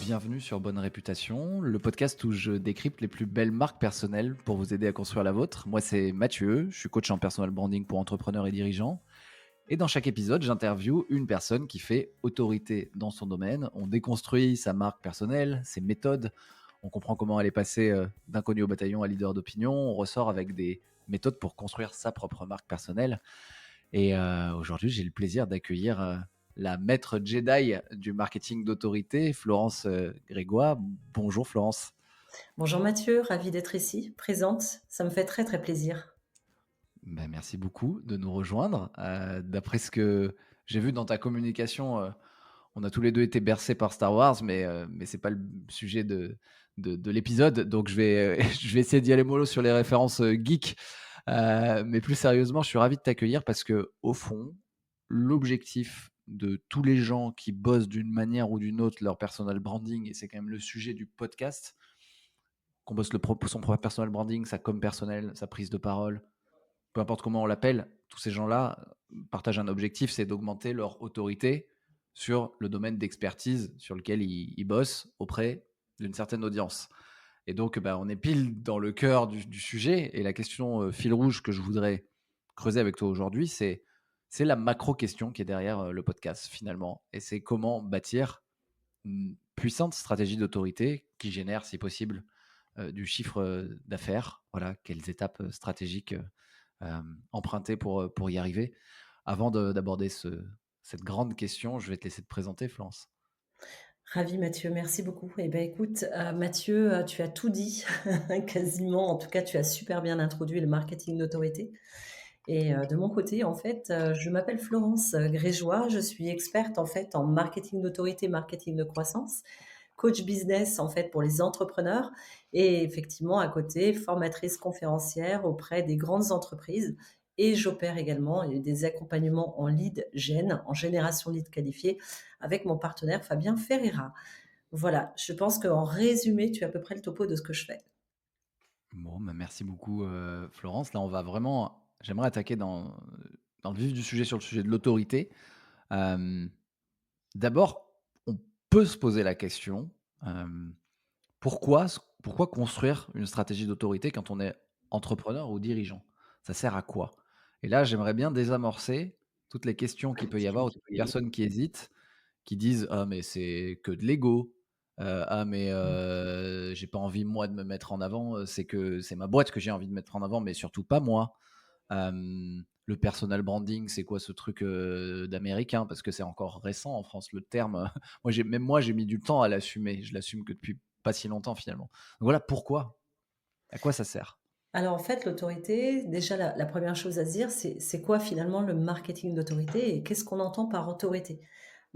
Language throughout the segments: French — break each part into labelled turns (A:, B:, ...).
A: bienvenue sur Bonne Réputation, le podcast où je décrypte les plus belles marques personnelles pour vous aider à construire la vôtre. Moi, c'est Mathieu, je suis coach en personal branding pour entrepreneurs et dirigeants. Et dans chaque épisode, j'interviewe une personne qui fait autorité dans son domaine. On déconstruit sa marque personnelle, ses méthodes. On comprend comment elle est passée d'inconnu au bataillon à leader d'opinion. On ressort avec des méthodes pour construire sa propre marque personnelle. Et aujourd'hui, j'ai le plaisir d'accueillir la maître Jedi du marketing d'autorité, Florence Grégoire. Bonjour Florence.
B: Bonjour Mathieu, ravie d'être ici, présente. Ça me fait très très plaisir.
A: Ben, merci beaucoup de nous rejoindre. D'après ce que j'ai vu dans ta communication, on a tous les deux été bercés par Star Wars, mais ce n'est pas le sujet de l'épisode. Donc je vais essayer d'y aller mollo sur les références geeks. Mais plus sérieusement, je suis ravi de t'accueillir parce que, au fond, l'objectif de tous les gens qui bossent d'une manière ou d'une autre leur personal branding, et c'est quand même le sujet du podcast, qu'on bosse son propre personal branding, sa com personnelle, sa prise de parole, peu importe comment on l'appelle, tous ces gens-là partagent un objectif, c'est d'augmenter leur autorité sur le domaine d'expertise sur lequel ils bossent auprès d'une certaine audience. Et donc, on est pile dans le cœur du sujet. Et la question fil rouge que je voudrais creuser avec toi aujourd'hui, c'est la macro-question qui est derrière le podcast finalement. Et c'est comment bâtir une puissante stratégie d'autorité qui génère, si possible, du chiffre d'affaires. Voilà, quelles étapes stratégiques emprunter pour y arriver. Avant d'aborder cette grande question, je vais te laisser te présenter, Florence.
B: Ravie Mathieu, merci beaucoup. Eh bien écoute, Mathieu, tu as tout dit, quasiment. En tout cas, tu as super bien introduit le marketing d'autorité. Et de mon côté, en fait, je m'appelle Florence Grégoire. Je suis experte en fait en marketing d'autorité, marketing de croissance, coach business en fait pour les entrepreneurs et effectivement à côté formatrice conférencière auprès des grandes entreprises et j'opère également des accompagnements en lead gen, en génération lead qualifié avec mon partenaire Fabien Ferreira. Voilà, je pense qu'en résumé, tu as à peu près le topo de ce que je fais.
A: Bon, merci beaucoup, Florence. Là, on va vraiment. J'aimerais attaquer dans le vif du sujet sur le sujet de l'autorité. Euh, D'abord, on peut se poser la question euh, pourquoi construire une stratégie d'autorité quand on est entrepreneur ou dirigeant? Ça sert à quoi? Et là, j'aimerais bien désamorcer toutes les questions qu'il peut y avoir, ou toutes les personnes qui hésitent, qui disent: «Ah mais c'est que de l'ego», «Ah mais j'ai pas envie moi de me mettre en avant, c'est que c'est ma boîte que j'ai envie de mettre en avant, mais surtout pas moi». Le personal branding, c'est quoi ce truc, d'américain? Parce que c'est encore récent en France le terme, moi j'ai mis du temps à l'assumer. Je l'assume que depuis pas si longtemps finalement. Donc voilà, pourquoi? À quoi ça sert?
B: Alors en fait, l'autorité, déjà la première chose à se dire, c'est quoi finalement le marketing d'autorité et qu'est-ce qu'on entend par autorité?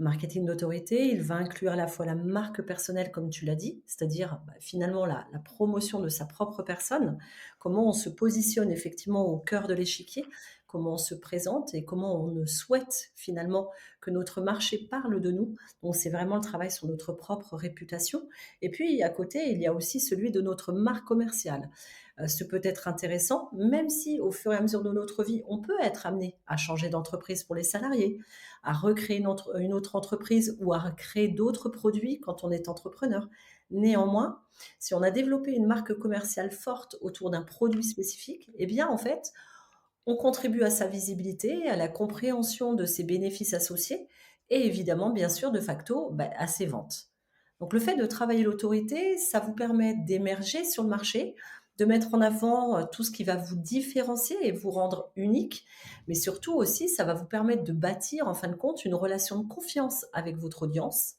B: Marketing d'autorité, il va inclure à la fois la marque personnelle, comme tu l'as dit, c'est-à-dire finalement la promotion de sa propre personne, comment on se positionne effectivement au cœur de l'échiquier, comment on se présente et comment on souhaite finalement que notre marché parle de nous. Donc c'est vraiment le travail sur notre propre réputation. Et puis à côté, il y a aussi celui de notre marque commerciale. Ce peut être intéressant, même si au fur et à mesure de notre vie, on peut être amené à changer d'entreprise pour les salariés, à recréer une autre entreprise ou à créer d'autres produits quand on est entrepreneur. Néanmoins, si on a développé une marque commerciale forte autour d'un produit spécifique, eh bien en fait, on contribue à sa visibilité, à la compréhension de ses bénéfices associés et évidemment, bien sûr, de facto, à ses ventes. Donc le fait de travailler l'autorité, ça vous permet d'émerger sur le marché, de mettre en avant tout ce qui va vous différencier et vous rendre unique, mais surtout aussi, ça va vous permettre de bâtir en fin de compte une relation de confiance avec votre audience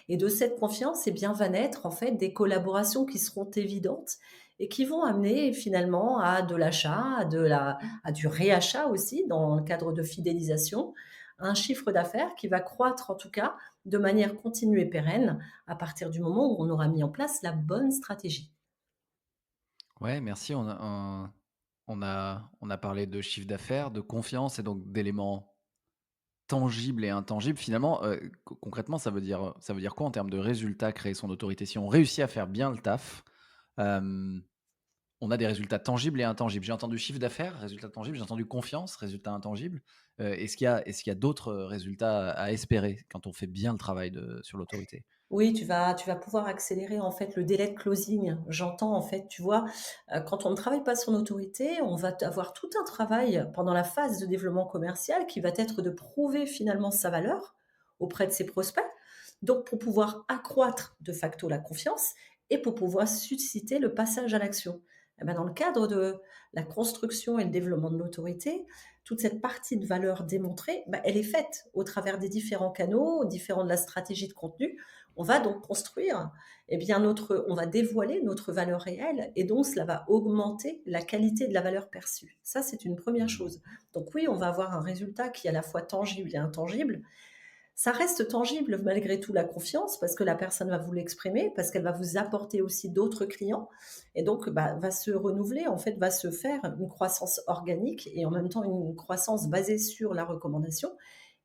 B: et de cette confiance, eh bien, va naître en fait des collaborations qui seront évidentes et qui vont amener finalement à de l'achat, à du réachat aussi dans le cadre de fidélisation, un chiffre d'affaires qui va croître en tout cas de manière continue et pérenne à partir du moment où on aura mis en place la bonne stratégie.
A: Ouais, merci. On a parlé de chiffre d'affaires, de confiance et donc d'éléments tangibles et intangibles. Finalement, concrètement, ça veut dire quoi en termes de résultats, créer son autorité? Si on réussit à faire bien le taf, hem on a des résultats tangibles et intangibles. J'ai entendu chiffre d'affaires, résultats tangibles, j'ai entendu confiance, résultats intangibles. Est-ce qu'il y a d'autres résultats à espérer quand on fait bien le travail sur l'autorité?
B: Oui, tu vas pouvoir accélérer, en fait, le délai de closing. J'entends, en fait, tu vois, quand on ne travaille pas son autorité, on va avoir tout un travail pendant la phase de développement commercial qui va être de prouver finalement sa valeur auprès de ses prospects. Donc pour pouvoir accroître de facto la confiance et pour pouvoir susciter le passage à l'action. Et ben, dans le cadre de la construction et le développement de l'autorité, toute cette partie de valeur démontrée, bah, elle est faite au travers des différents canaux, différents de la stratégie de contenu. On va donc construire, eh bien on va dévoiler notre valeur réelle et donc cela va augmenter la qualité de la valeur perçue. Ça, c'est une première
A: Mmh.
B: chose. Donc oui, on va avoir un résultat qui est à la fois tangible et intangible. Ça reste tangible malgré tout la confiance parce que la personne va vous l'exprimer, parce qu'elle va vous apporter aussi d'autres clients et donc bah, va se renouveler, en fait, va se faire une croissance organique et en même temps une croissance basée sur la recommandation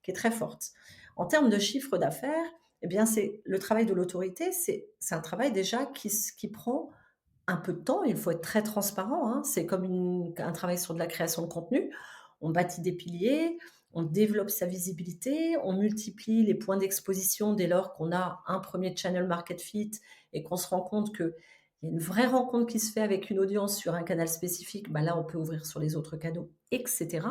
B: qui est très forte. En termes de chiffre d'affaires, eh bien, c'est le travail de l'autorité, c'est un travail déjà qui prend un peu de temps. Il faut être très transparent, hein. C'est comme un travail sur de la création de contenu. On bâtit des piliers, on développe sa visibilité, on multiplie les points d'exposition dès lors qu'on a un premier channel market fit et qu'on se rend compte qu'il y a une vraie rencontre qui se fait avec une audience sur un canal spécifique. Bah là, on peut ouvrir sur les autres canaux, etc.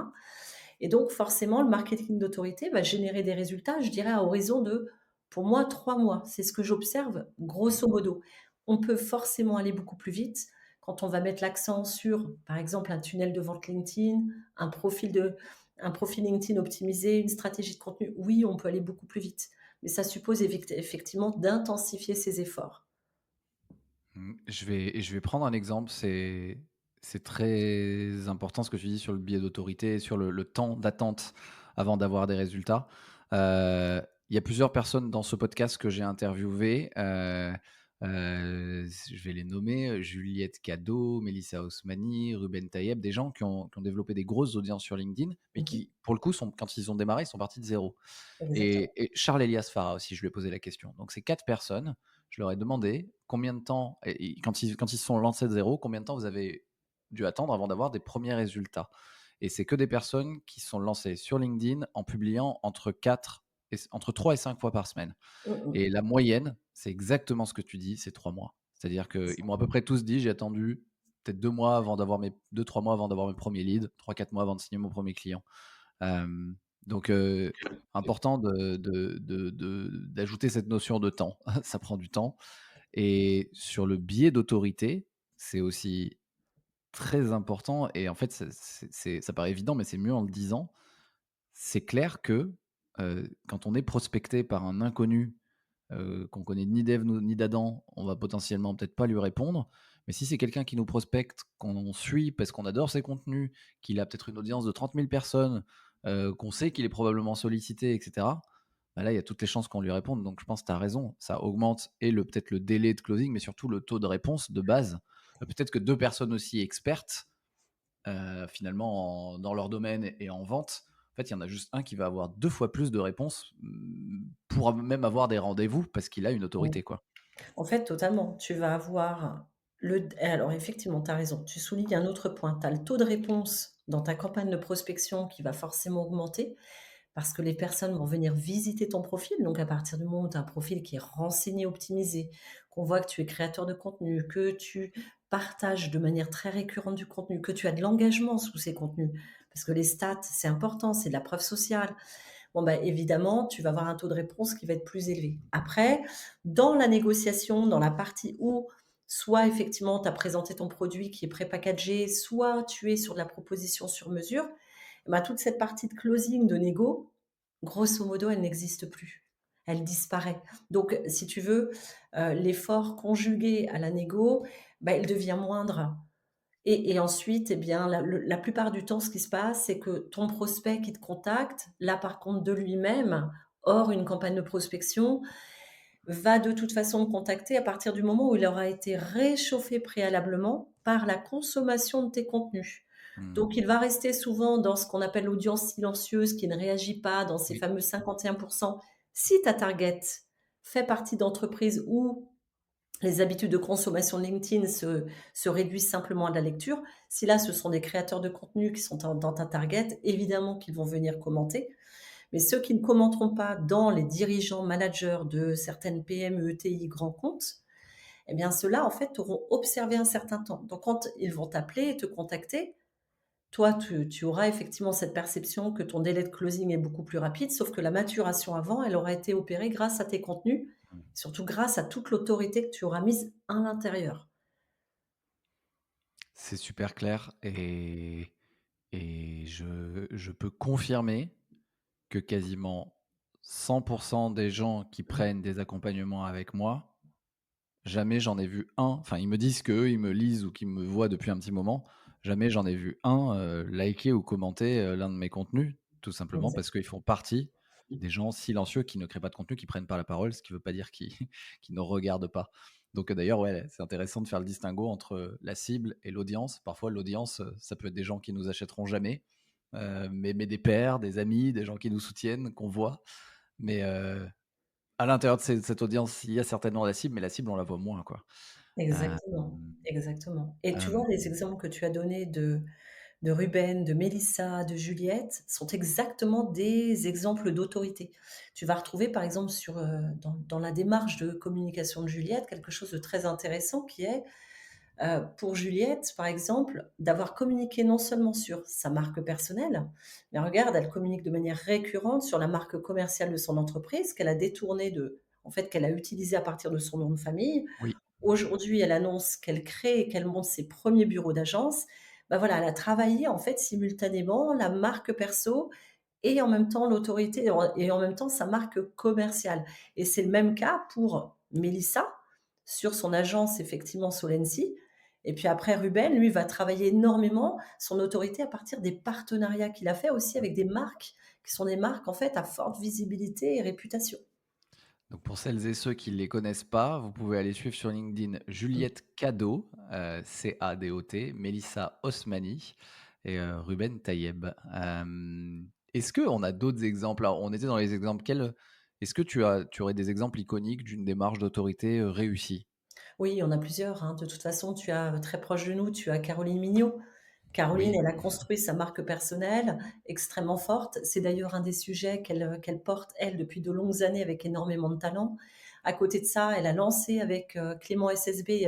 B: Et donc, forcément, le marketing d'autorité va générer des résultats, je dirais, à horizon de, pour moi, 3 mois. C'est ce que j'observe, grosso modo. On peut forcément aller beaucoup plus vite quand on va mettre l'accent sur, par exemple, un tunnel de vente LinkedIn, un profil, un profil LinkedIn optimisé, une stratégie de contenu. Oui, on peut aller beaucoup plus vite. Mais ça suppose effectivement d'intensifier ses efforts.
A: Je vais prendre un exemple, c'est très important ce que tu dis sur le biais d'autorité et sur le temps d'attente avant d'avoir des résultats. Il y a plusieurs personnes dans ce podcast que j'ai interviewées, je vais les nommer, Juliette Cadeau, Mélissa Osmani, Ruben Tayeb, des gens qui ont développé des grosses audiences sur LinkedIn, mais
B: Mhm.
A: qui, pour le coup, quand ils ont démarré, ils sont partis de zéro.
B: Exactement.
A: Et Charles Elias Farah aussi, je lui ai posé la question. Donc, ces 4 personnes, je leur ai demandé combien de temps, et quand ils se sont lancés de zéro, combien de temps vous avez dû attendre avant d'avoir des premiers résultats. Et c'est que des personnes qui se sont lancées sur LinkedIn en publiant entre 3 et 5 fois par semaine.
B: Mhm.
A: Et la moyenne, c'est exactement ce que tu dis, c'est 3 mois. C'est-à-dire qu'ils m'ont à peu près tous dit, j'ai attendu peut-être 2 mois avant d'avoir mes 2-3 mois avant d'avoir mes premiers leads, 3-4 mois avant de signer mon premier client. Hem, donc important d'ajouter cette notion de temps. Ça prend du temps et sur le biais d'autorité, c'est aussi très important et en fait, ça paraît évident, mais c'est mieux en le disant. C'est clair que, quand on est prospecté par un inconnu, qu'on connaît ni d'Ève ni d'Adam, on va potentiellement peut-être pas lui répondre. Mais si c'est quelqu'un qui nous prospecte, qu'on suit parce qu'on adore ses contenus, qu'il a peut-être une audience de 30 000 personnes, qu'on sait qu'il est probablement sollicité, et cetera, bah là, il y a toutes les chances qu'on lui réponde. Donc je pense que tu as raison, ça augmente et peut-être le délai de closing, mais surtout le taux de réponse de base. Peut-être que 2 personnes aussi expertes, finalement dans leur domaine et en vente, en fait, il y en a juste un qui va avoir 2 fois plus de réponses, pour même avoir des rendez-vous parce qu'il a une
B: Mhm.
A: autorité, quoi.
B: En fait, totalement. Tu vas avoir alors effectivement, tu as raison. Tu soulignes un autre point. Tu as le taux de réponse dans ta campagne de prospection qui va forcément augmenter parce que les personnes vont venir visiter ton profil. Donc, à partir du moment où tu as un profil qui est renseigné, optimisé, qu'on voit que tu es créateur de contenu, que tu partages de manière très récurrente du contenu, que tu as de l'engagement sous ces contenus, parce que les stats, c'est important, c'est de la preuve sociale. Bon, bah, évidemment, tu vas avoir un taux de réponse qui va être plus élevé. Après, dans la négociation, dans la partie où soit effectivement tu as présenté ton produit qui est pré-packagé, soit tu es sur de la proposition sur mesure, bah, toute cette partie de closing, de négo, grosso modo, elle n'existe plus. Elle disparaît. Donc, si tu veux, l'effort conjugué à la négo, bah, il devient moindre. Et ensuite, eh bien, la plupart du temps, ce qui se passe, c'est que ton prospect qui te contacte, là, par contre, de lui-même, hors une campagne de prospection, va de toute façon te contacter à partir du moment où il aura été réchauffé préalablement par la consommation de tes contenus.
A: Mmh.
B: Donc, il va rester souvent dans ce qu'on appelle l'audience silencieuse qui ne réagit pas, dans ces
A: Oui.
B: fameux 51%. Si ta target fait partie d'entreprises où les habitudes de consommation de LinkedIn se réduisent simplement à de la lecture. Si là, ce sont des créateurs de contenu qui sont dans ta target, évidemment qu'ils vont venir commenter. Mais ceux qui ne commenteront pas dans les dirigeants managers de certaines PME, ETI, grands comptes, eh bien ceux-là, en fait, auront observé un certain temps. Donc quand ils vont t'appeler et te contacter, toi, tu auras effectivement cette perception que ton délai de closing est beaucoup plus rapide, sauf que la maturation avant, elle aura été opérée grâce à tes contenus,
A: Mmh.
B: surtout grâce à toute l'autorité que tu auras mise à l'intérieur.
A: C'est super clair et je peux confirmer que quasiment 100 des gens qui prennent des accompagnements avec moi, jamais j'en ai vu un, enfin, ils me disent qu'eux, ils me lisent ou qu'ils me voient depuis un petit moment. Jamais j'en ai vu un, liker ou commenter, l'un de mes contenus, tout simplement
B: Exact.
A: parce qu'ils font partie des gens silencieux qui ne créent pas de contenu, qui prennent pas la parole, ce qui ne veut pas dire qu'ils qu'ils ne regardent pas. Donc, d'ailleurs, ouais, c'est intéressant de faire le distinguo entre la cible et l'audience. Parfois, l'audience, ça peut être des gens qui nous achèteront jamais, mais des pairs, des amis, des gens qui nous soutiennent, qu'on voit. Mais, à l'intérieur de cette audience, il y a certainement la cible, mais la cible, on la voit moins, quoi. Hem,
B: Exactement, exactement. Et tu vois,
A: hem,
B: les exemples que tu as donnés de Ruben, de Mélissa, de Juliette sont exactement des exemples d'autorité. Tu vas retrouver, par exemple, dans la démarche de communication de Juliette, quelque chose de très intéressant qui est, pour Juliette, par exemple, d'avoir communiqué non seulement sur sa marque personnelle, mais regarde, elle communique de manière récurrente sur la marque commerciale de son entreprise qu'elle a détournée en fait, qu'elle a utilisée à partir de son nom de famille.
A: oui,
B: Aujourd'hui, elle annonce qu'elle crée et qu'elle monte ses premiers bureaux d'agence. Bah, voilà, elle a travaillé en fait simultanément la marque perso et en même temps l'autorité et en même temps sa marque commerciale. Et c'est le même cas pour Mélissa sur son agence effectivement Solency. Et puis après Ruben, lui, va travailler énormément son autorité à partir des partenariats qu'il a fait aussi
A: mmh.
B: avec des marques qui sont des marques en fait à forte visibilité et réputation.
A: Donc pour celles et ceux qui ne les connaissent pas, vous pouvez aller suivre sur LinkedIn
B: Mmh.
A: Juliette Cadeau, Cadot, Mélissa Osmani et Ruben Tayeb. Est-ce qu'on a d'autres exemples? Alors, on était dans les exemples. Est-ce que tu aurais des exemples iconiques d'une démarche d'autorité, réussie?
B: Oui, il y en a plusieurs, hein. De toute façon, tu as, très proche de nous, tu as Caroline Mignot. Caroline,
A: Oui,
B: elle a construit sa marque personnelle extrêmement forte. C'est d'ailleurs un des sujets qu'elle porte, elle, depuis de longues années avec énormément de talent. À côté de ça, elle a lancé avec, Clément SSB et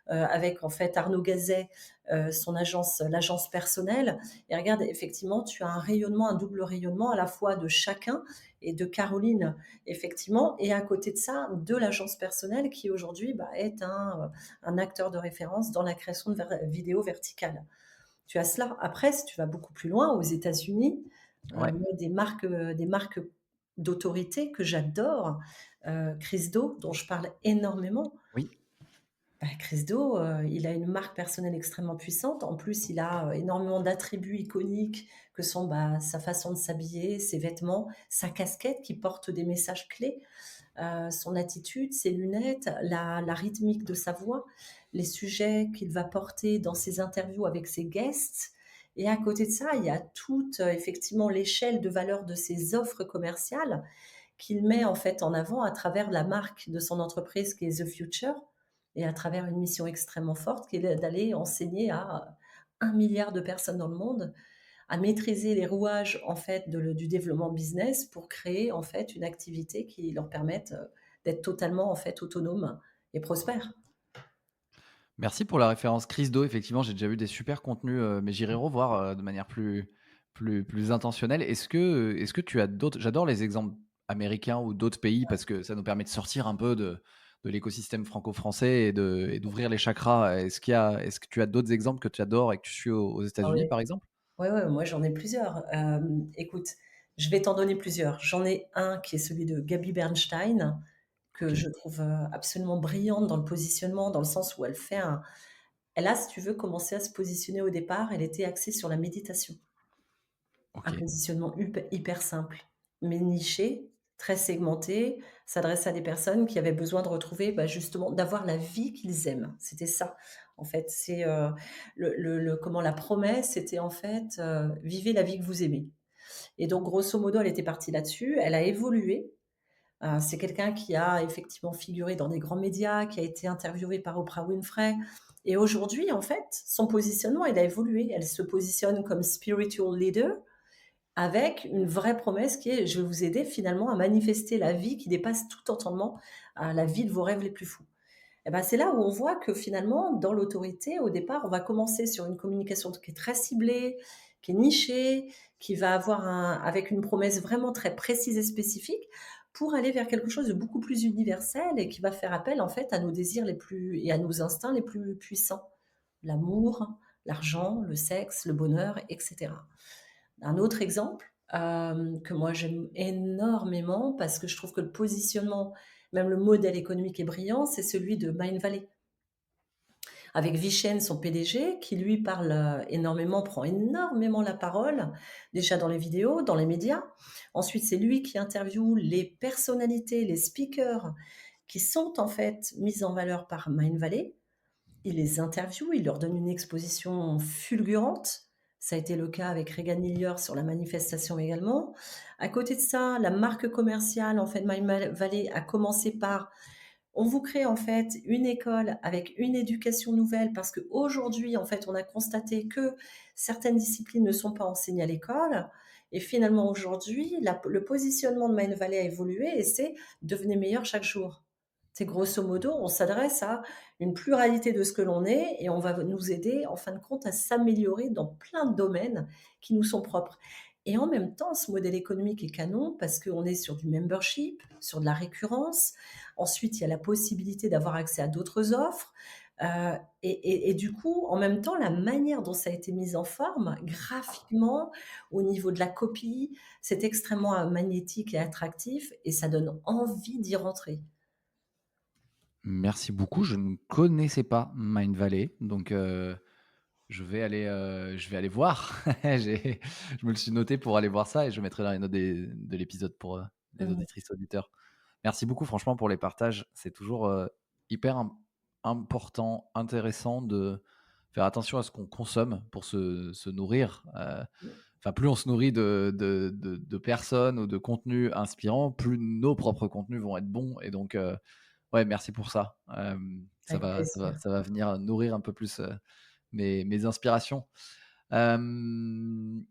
B: avec en fait Arnaud Gazet, son agence, l'agence personnelle. Et regarde, effectivement, tu as un rayonnement, un double rayonnement à la fois de chacun et de Caroline, effectivement, et à côté de ça, de l'agence personnelle qui aujourd'hui, bah, est un acteur de référence dans la création de vidéos verticales. Tu as cela. Après, si tu vas beaucoup plus loin, aux États-Unis,
A: ouais,
B: moi, des marques d'autorité que j'adore, Chris Do, dont je parle énormément.
A: oui.
B: Bah, Chris Do, il a une marque personnelle extrêmement puissante. En plus, il a, énormément d'attributs iconiques que sont, bah, sa façon de s'habiller, ses vêtements, sa casquette qui porte des messages clés, son attitude, ses lunettes, la rythmique de sa voix, les sujets qu'il va porter dans ses interviews avec ses guests. Et à côté de ça, il y a toute, effectivement l'échelle de valeur de ses offres commerciales qu'il met en fait en avant à travers la marque de son entreprise qui est The Future et à travers une mission extrêmement forte qui est d'aller enseigner à 1 milliard de personnes dans le monde à maîtriser les rouages en fait du développement business pour créer en fait une activité qui leur permette, d'être totalement en fait autonomes et prospères.
A: Merci pour la référence Chris Do. Effectivement, j'ai déjà vu des super contenus, mais j'irai revoir, de manière plus intentionnelle. Est-ce que tu as d'autres, j'adore les exemples américains ou d'autres pays parce que ça nous permet de sortir un peu de l'écosystème franco-français et d'ouvrir les chakras. Est-ce que tu as d'autres exemples que tu adores et que tu suis aux
B: Ah
A: États-Unis,
B: oui.
A: par exemple?
B: Ouais, ouais, moi j'en ai plusieurs. Écoute, je vais t'en donner plusieurs. J'en ai un qui est celui de Gaby Bernstein, que
A: OK,
B: je trouve, absolument brillante dans le positionnement, dans le sens où elle a, si tu veux, commencé à se positionner au départ, elle était axée sur la méditation. Un
A: OK.
B: positionnement hyper simple, mais niché, très segmenté, s'adresse à des personnes qui avaient besoin de retrouver, bah, justement, d'avoir la vie qu'ils aiment. C'était ça, en fait. C'est, le comment la promesse, c'était en fait, vivez la vie que vous aimez. Et donc grosso modo, elle était partie là-dessus. Elle a évolué. C'est quelqu'un qui a effectivement figuré dans des grands médias, qui a été interviewé par Oprah Winfrey et aujourd'hui, en fait, son positionnement, il a évolué. Elle se positionne comme spiritual leader avec une vraie promesse qui est: «Je vais vous aider finalement à manifester la vie qui dépasse tout entendement, la vie de vos rêves les plus fous». Et ben, c'est là où on voit que finalement, dans l'autorité, au départ, on va commencer sur une communication qui est très ciblée, qui est nichée, qui va avoir avec une promesse vraiment très précise et spécifique, pour aller vers quelque chose de beaucoup plus universel et qui va faire appel en fait à nos désirs les plus et à nos instincts les plus puissants. L'amour, l'argent, le sexe, le bonheur, etc. Un autre exemple, que moi j'aime énormément parce que je trouve que le positionnement, même le modèle économique est brillant, c'est celui de Mindvalley. Avec Vishen, son PDG, qui lui parle, énormément, prend énormément la parole, déjà dans les vidéos, dans les médias. Ensuite, c'est lui qui interviewe les personnalités, les speakers qui sont en fait mis en valeur par Mindvalley. Il les interviewe, il leur donne une exposition fulgurante. Ça a été le cas avec Regan Miller sur la manifestation également. À côté de ça, la marque commerciale, en fait, Mind Valley a commencé par: on vous crée en fait une école avec une éducation nouvelle parce qu'aujourd'hui, en fait, on a constaté que certaines disciplines ne sont pas enseignées à l'école. Et finalement, aujourd'hui, le positionnement de Mind Valley a évolué et c'est: devenez meilleur chaque jour. C'est grosso modo, on s'adresse à une pluralité de ce que l'on est et on va nous aider, en fin de compte, à s'améliorer dans plein de domaines qui nous sont propres. Et en même temps, ce modèle économique est canon parce qu'on est sur du membership, sur de la récurrence. Ensuite, il y a la possibilité d'avoir accès à d'autres offres. Et du coup, en même temps, la manière dont ça a été mis en forme, graphiquement, au niveau de la copie, c'est extrêmement magnétique et attractif et ça donne envie d'y rentrer.
A: Merci beaucoup. Je ne connaissais pas Mindvalley, donc je vais aller voir. J'ai je me le suis noté pour aller voir ça et je mettrai dans les notes de l'épisode pour, les
B: Mmh.
A: auditrices auditeurs. Merci beaucoup franchement pour les partages. C'est toujours, hyper important, intéressant de faire attention à ce qu'on consomme pour se nourrir, enfin plus on se nourrit de personnes ou de contenus inspirants, plus nos propres contenus vont être bons et donc ouais, merci pour ça.
B: Avec plaisir.
A: Ça va venir nourrir un peu plus, mes inspirations. Hem,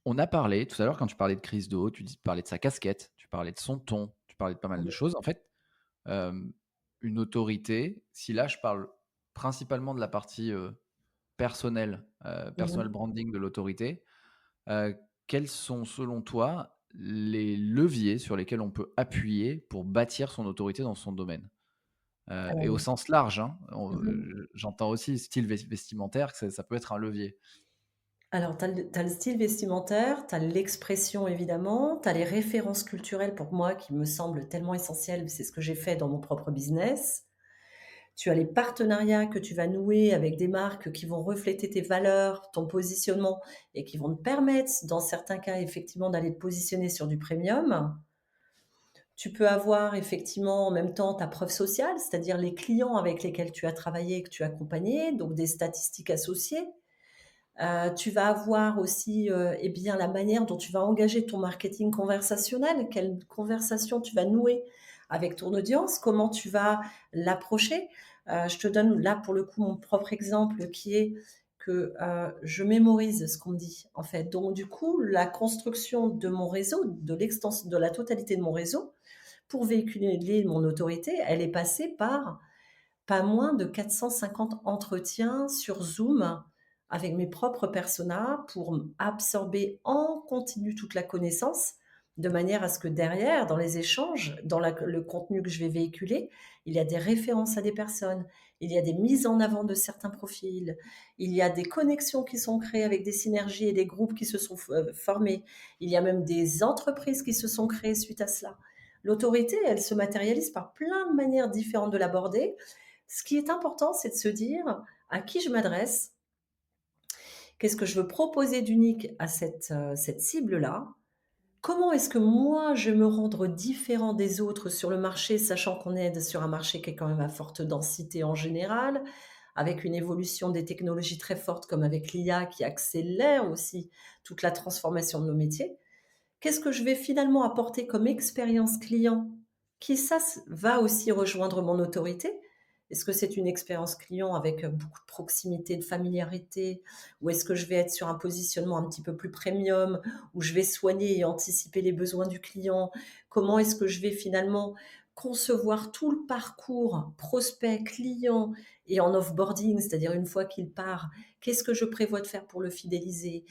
A: on a parlé tout à l'heure quand tu parlais de crise de haut, tu parlais de sa casquette, tu parlais de son ton, tu parlais de pas mal de
B: Mmh.
A: choses. En fait, une autorité, si là je parle principalement de la partie, personnelle,
B: Mmh.
A: personal branding de l'autorité, heu, quels sont selon toi les leviers sur lesquels on peut appuyer pour bâtir son autorité dans son domaine? Et au
B: Alors,
A: sens large, hein,
B: mmh.
A: j'entends aussi style vestimentaire, que ça peut être un levier.
B: Alors, tu as le style vestimentaire, tu as l'expression évidemment, tu as les références culturelles pour moi qui me semblent tellement essentielles, c'est ce que j'ai fait dans mon propre business. Tu as les partenariats que tu vas nouer avec des marques qui vont refléter tes valeurs, ton positionnement et qui vont te permettre, dans certains cas, effectivement, d'aller te positionner sur du premium. Tu peux avoir effectivement en même temps ta preuve sociale, c'est-à-dire les clients avec lesquels tu as travaillé et que tu as accompagné, donc des statistiques associées. Tu vas avoir aussi, eh bien, la manière dont tu vas engager ton marketing conversationnel. Quelle conversation tu vas nouer avec ton audience? Comment tu vas l'approcher? Je te donne là, pour le coup, mon propre exemple qui est que, je mémorise ce qu'on me dit, en fait. Donc du coup, la construction de mon réseau, de la totalité de mon réseau, pour véhiculer mon autorité, elle est passée par pas moins de 450 entretiens sur Zoom avec mes propres personas pour absorber en continu toute la connaissance, de manière à ce que derrière, dans les échanges, dans le contenu que je vais véhiculer, il y a des références à des personnes, il y a des mises en avant de certains profils, il y a des connexions qui sont créées avec des synergies et des groupes qui se sont formés, il y a même des entreprises qui se sont créées suite à cela. L'autorité, elle se matérialise par plein de manières différentes de l'aborder. Ce qui est important, c'est de se dire à qui je m'adresse, qu'est-ce que je veux proposer d'unique à cette cible-là, comment est-ce que moi je vais me rendre différent des autres sur le marché, sachant qu'on est sur un marché qui est quand même à forte densité en général, avec une évolution des technologies très forte comme avec l'IA qui accélère aussi toute la transformation de nos métiers. Qu'est-ce que je vais finalement apporter comme expérience client qui ça va aussi rejoindre mon autorité? Est-ce que c'est une expérience client avec, beaucoup de proximité, de familiarité? Ou est-ce que je vais être sur un positionnement un petit peu plus premium, où je vais soigner et anticiper les besoins du client? Comment est-ce que je vais finalement concevoir tout le parcours prospect, client et en offboarding, c'est-à-dire une fois qu'il part, qu'est-ce que je prévois de faire pour le fidéliser?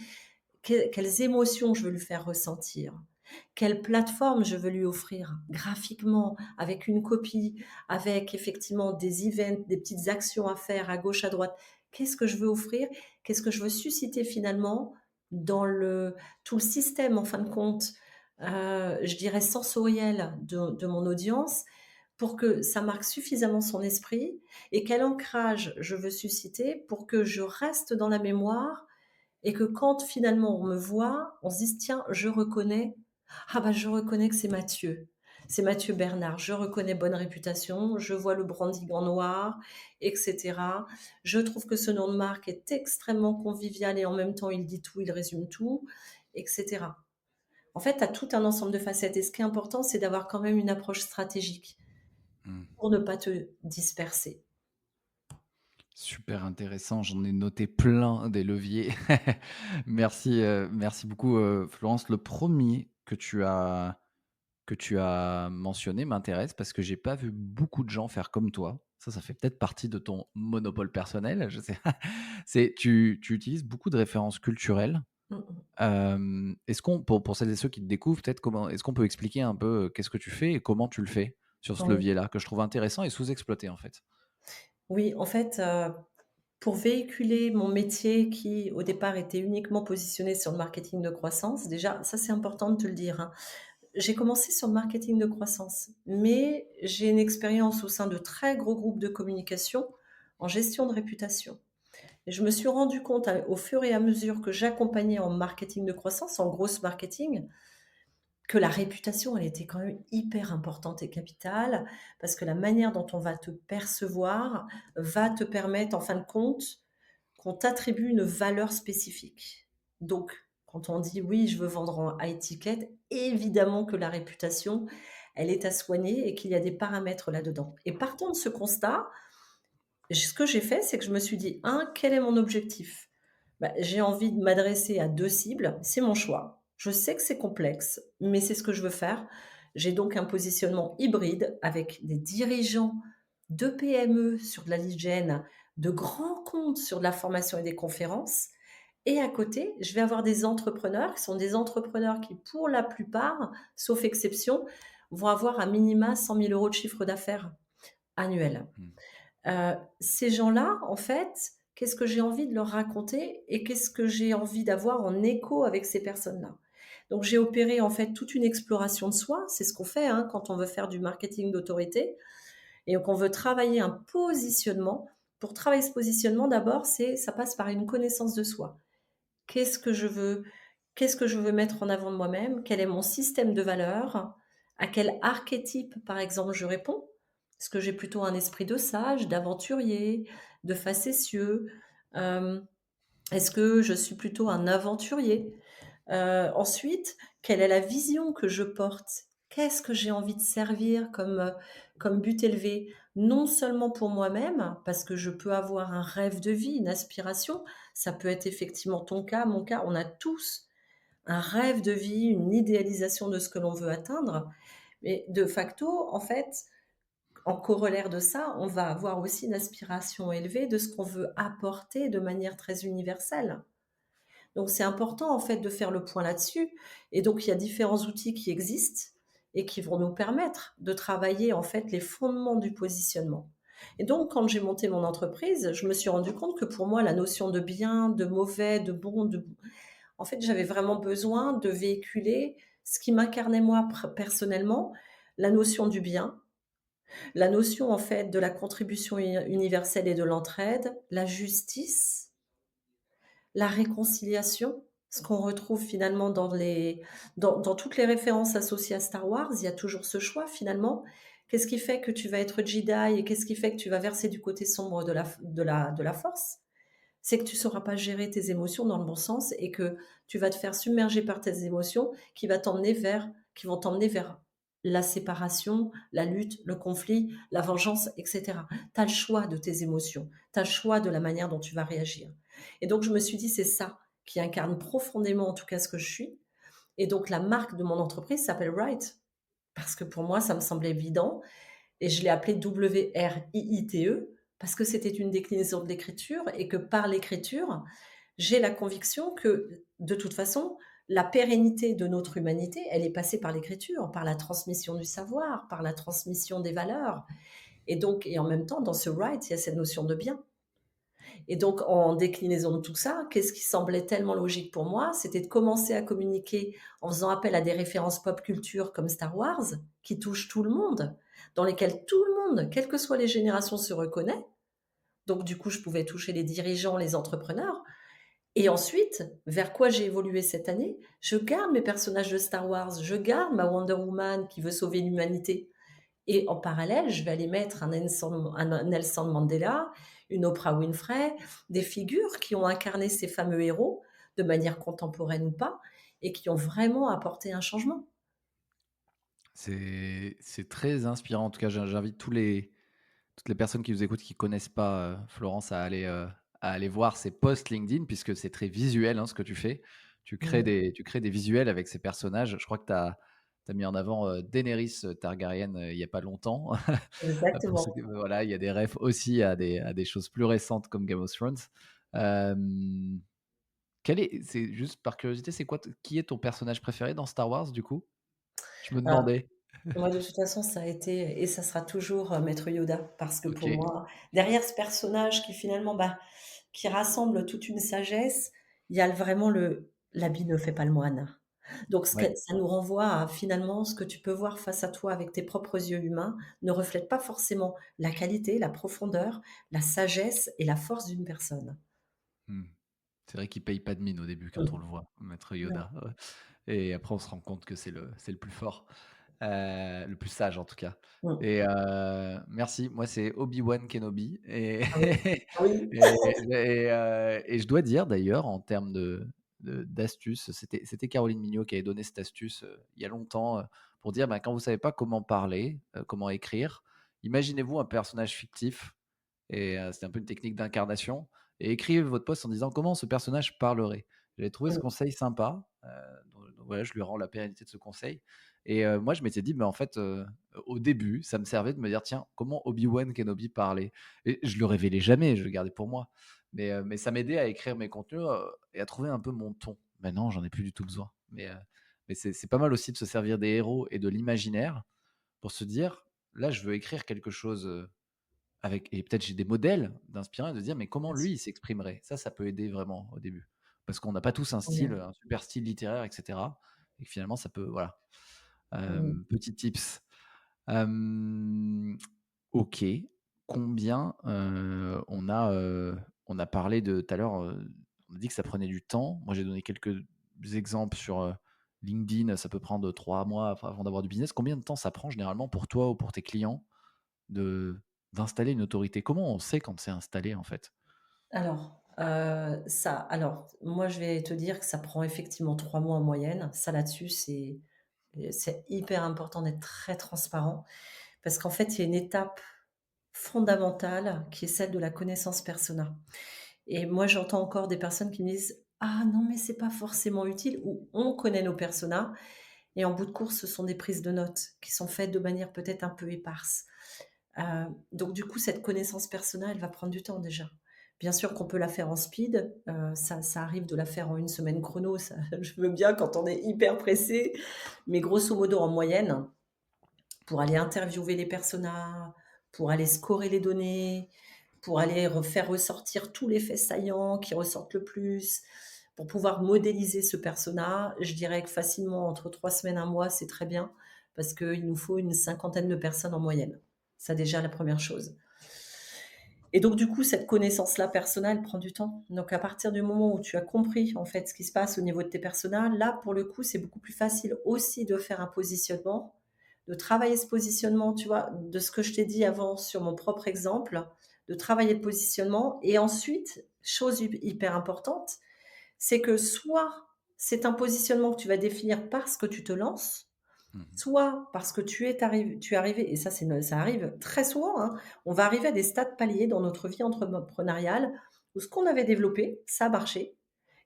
B: Quelles émotions je veux lui faire ressentir? Quelle plateforme je veux lui offrir graphiquement, avec une copie, avec effectivement des events, des petites actions à faire à gauche, à droite. Qu'est-ce que je veux offrir? Qu'est-ce que je veux susciter finalement dans tout le système en fin de compte, je dirais sensoriel de mon audience pour que ça marque suffisamment son esprit et quel ancrage je veux susciter pour que je reste dans la mémoire et que quand finalement on me voit, on se dise: «Tiens, je reconnais, ah bah, je reconnais que c'est Mathieu. C'est Mathieu Bernard. Je reconnais Bonne Réputation, je vois le branding en noir et cetera. Je trouve que ce nom de marque est extrêmement convivial et en même temps il dit tout, il résume tout» et cetera. En fait, tu as tout un ensemble de facettes et ce qui est important, c'est d'avoir quand même une approche stratégique
A: Mmh.
B: pour ne pas te disperser.
A: Super intéressant, j'en ai noté plein des leviers. Merci, merci beaucoup, Florence. Le premier que tu as mentionné m'intéresse parce que j'ai pas vu beaucoup de gens faire comme toi. Ça fait peut-être partie de ton monopole personnel, je sais pas. C'est tu utilises beaucoup de références culturelles.
B: Mmh mh.
A: Est-ce qu'on pour celles et ceux qui te découvrent, peut-être comment est-ce qu'on peut expliquer un peu, qu'est-ce que tu fais et comment tu le fais sur ce
B: Oui.
A: levier-là, que je trouve intéressant et sous-exploité, en fait?
B: Oui, en fait, pour véhiculer mon métier qui, au départ, était uniquement positionné sur le marketing de croissance, déjà, ça, c'est important de te le dire, hein. J'ai commencé sur le marketing de croissance, mais j'ai une expérience au sein de très gros groupes de communication en gestion de réputation. Et je me suis rendu compte au fur et à mesure que j'accompagnais en marketing de croissance, en grosse marketing, que la réputation, elle était quand même hyper importante et capitale, parce que la manière dont on va te percevoir va te permettre, en fin de compte, qu'on t'attribue une valeur spécifique. Donc, quand on dit: «Oui, je veux vendre en high ticket», évidemment que la réputation, elle est à soigner et qu'il y a des paramètres là-dedans. Et partant de ce constat, ce que j'ai fait, c'est que je me suis dit: «1, quel est mon objectif?» Bah, j'ai envie de m'adresser à 2 cibles, c'est mon choix. Je sais que c'est complexe, mais c'est ce que je veux faire. J'ai donc un positionnement hybride avec des dirigeants de PME sur de la lead gen, de grands comptes sur de la formation et des conférences et à côté, je vais avoir des entrepreneurs qui sont des entrepreneurs qui, pour la plupart, sauf exception, vont avoir à minima 100 000 € de chiffre d'affaires annuel.
A: Mmh.
B: Ces gens-là, en fait, qu'est-ce que j'ai envie de leur raconter et qu'est-ce que j'ai envie d'avoir en écho avec ces personnes-là? Donc j'ai opéré, en fait, toute une exploration de soi. C'est ce qu'on fait, hein, quand on veut faire du marketing d'autorité et qu'on veut travailler un positionnement. Pour travailler ce positionnement, d'abord, ça passe par une connaissance de soi. Qu'est-ce que je veux? Qu'est-ce que je veux mettre en avant de moi-même? Quel est mon système de valeurs? À quel archétype, par exemple, je réponds? Est-ce que j'ai plutôt un esprit de sage, d'aventurier, de facétieux? Hem, Est-ce que je suis plutôt un aventurier? Ensuite, quelle est la vision que je porte? Qu'est-ce que j'ai envie de servir comme but élevé? Non seulement pour moi-même, parce que je peux avoir un rêve de vie, une aspiration, ça peut être effectivement ton cas, mon cas, on a tous un rêve de vie, une idéalisation de ce que l'on veut atteindre, mais de facto, en fait, en corollaire de ça, on va avoir aussi une aspiration élevée de ce qu'on veut apporter de manière très universelle. Donc c'est important en fait de faire le point là-dessus et donc il y a différents outils qui existent et qui vont nous permettre de travailler en fait les fondements du positionnement. Et donc quand j'ai monté mon entreprise, je me suis rendu compte que pour moi la notion de bien, de mauvais, de bon, en fait, j'avais vraiment besoin de véhiculer ce qui m'incarnait moi personnellement, la notion du bien, la notion en fait de la contribution universelle et de l'entraide, la justice, la réconciliation, ce qu'on retrouve finalement dans toutes les références associées à Star Wars, il y a toujours ce choix finalement. Qu'est-ce qui fait que tu vas être Jedi et qu'est-ce qui fait que tu vas verser du côté sombre de la force? C'est que tu sauras pas gérer tes émotions dans le bon sens et que tu vas te faire submerger par tes émotions qui vont t'emmener vers la séparation, la lutte, le conflit, la vengeance, et cetera. Tu as le choix de tes émotions, tu as le choix de la manière dont tu vas réagir. Et donc je me suis dit: «C'est ça qui incarne profondément, en tout cas, ce que je suis», et donc la marque de mon entreprise s'appelle Write, parce que pour moi, ça me semblait évident, et je l'ai appelée WRIITE parce que c'était une déclinaison de l'écriture et que par l'écriture, j'ai la conviction que, de toute façon, la pérennité de notre humanité, elle est passée par l'écriture, par la transmission du savoir, par la transmission des valeurs, et donc et en même temps, dans ce Write, il y a cette notion de bien. Et donc, en déclinaison de tout ça, qu'est-ce qui semblait tellement logique pour moi? C'était de commencer à communiquer en faisant appel à des références pop culture comme Star Wars, qui touchent tout le monde, dans lesquelles tout le monde, quelles que soient les générations, se reconnaît. Donc du coup, je pouvais toucher les dirigeants, les entrepreneurs. Et ensuite, vers quoi j'ai évolué cette année? Je garde mes personnages de Star Wars, je garde ma Wonder Woman qui veut sauver l'humanité. Et en parallèle, je vais aller mettre un Nelson Mandela, une Oprah Winfrey, des figures qui ont incarné ces fameux héros, de manière contemporaine ou pas, et qui ont vraiment apporté un changement.
A: C'est très inspirant. En tout cas, j'invite toutes les personnes qui nous écoutent, qui connaissent pas, Florence, à aller voir ses posts LinkedIn puisque c'est très visuel, hein, ce que tu fais.
B: Mmh.
A: Tu crées des visuels avec ces personnages. Je crois que tu as mis en avant, Daenerys Targaryen, il y a pas longtemps. Pour ceux
B: Exactement.
A: qui voilà, il y a des refs aussi à des choses plus récentes comme Game of Thrones. Hem, quel est c'est juste par curiosité, c'est quoi t qui est ton personnage préféré dans Star Wars, du coup? Je me
B: Alors,
A: demandais.
B: moi, de toute façon, ça a été et ça sera toujours, Maître Yoda, parce que pour
A: OK,
B: moi, derrière ce personnage qui finalement, bah, qui rassemble toute une sagesse, il y a vraiment le «l'habit ne fait pas le moine». Donc ce que
A: ouais.
B: ça nous renvoie à finalement ce que tu peux voir face à toi avec tes propres yeux humains ne reflète pas forcément la qualité, la profondeur, la sagesse et la force d'une personne.
A: Mmh. C'est vrai qu'il paye pas de mine au début quand on
B: Mmh.
A: le voit, Maître
B: Non.
A: Yoda, ouais, et après on se rend compte que c'est le plus fort, le plus sage en tout cas,
B: Mmh.
A: et merci. Moi, c'est Obi-Wan Kenobi, et
B: Ah oui. Ah oui.
A: et je dois dire d'ailleurs en termes d'astuces, c'était Caroline Mignot qui avait donné cette astuce, il y a longtemps, pour dire, bah, quand vous savez pas comment parler, comment écrire, imaginez-vous un personnage fictif, et c'était un peu une technique d'incarnation, et écrivez votre post en disant: «Comment ce personnage parlerait?» J'avais trouvé ce
B: Mmh.
A: conseil sympa, donc voilà, je lui rends la pérennité de ce conseil, et moi je m'étais dit: «Mais en fait, au début, ça me servait de me dire: "Tiens, comment Obi-Wan Kenobi parlait?" Et je le révélais jamais, je le gardais pour moi, mais ça m'aidait à écrire mes contenus, et à trouver un peu mon ton. Maintenant, j'en ai plus du tout besoin, mais c'est pas mal aussi de se servir des héros et de l'imaginaire pour se dire: «Là, je veux écrire quelque chose, avec, et peut-être j'ai des modèles d'inspirants, et de dire: «Mais comment
B: Bien
A: lui,
B: sûr.
A: il s'exprimerait?» Ça peut aider vraiment au début. Parce qu'on n'a pas tous un style,
B: Ouais.
A: un super style littéraire, et cetera, et que finalement ça peut, voilà.
B: Mmh.
A: Petit tips. Hem, OK. Combien, on a parlé de tout à l'heure, on a dit que ça prenait du temps. Moi, j'ai donné quelques exemples sur, LinkedIn, ça peut prendre 3 mois avant d'avoir du business. Combien de temps ça prend généralement pour toi ou pour tes clients de d'installer une autorité? Comment on sait quand c'est installé, en fait?
B: Alors, moi, je vais te dire que ça prend effectivement 3 mois en moyenne. Ça, là-dessus, c'est hyper important d'être très transparent parce qu'en fait, il y a une étape fondamentale qui est celle de la connaissance persona, et moi, j'entends encore des personnes qui me disent: «Ah non, mais c'est pas forcément utile» ou «On connaît nos personas», et en bout de course, ce sont des prises de notes qui sont faites de manière peut-être un peu éparse. Donc du coup, cette connaissance persona, elle va prendre du temps déjà. Bien sûr qu'on peut la faire en speed, ça arrive de la faire en une semaine chrono, ça je veux bien quand on est hyper pressé, mais grosso modo, en moyenne, pour aller interviewer les personas, pour aller scorer les données, pour aller faire ressortir tous les faits saillants qui ressortent le plus, pour pouvoir modéliser ce persona, je dirais que facilement entre 3 semaines, un mois, c'est très bien parce qu'il nous faut une cinquantaine de personnes en moyenne. Ça déjà la première chose. Et donc du coup, cette connaissance-là persona, elle prend du temps. Donc à partir du moment où tu as compris en fait ce qui se passe au niveau de tes personas, là pour le coup, c'est beaucoup plus facile aussi de faire un positionnement, de travailler ce positionnement, tu vois? De ce que je t'ai dit avant sur mon propre exemple, de travailler le positionnement, et ensuite, chose hyper importante, c'est que soit c'est un positionnement que tu vas définir parce que tu te lances,
A: Mmh.
B: Soit parce que tu es arrivé et ça ça arrive très souvent, hein, on va arriver à des stades paliers dans notre vie entrepreneuriale où ce qu'on avait développé, ça a marché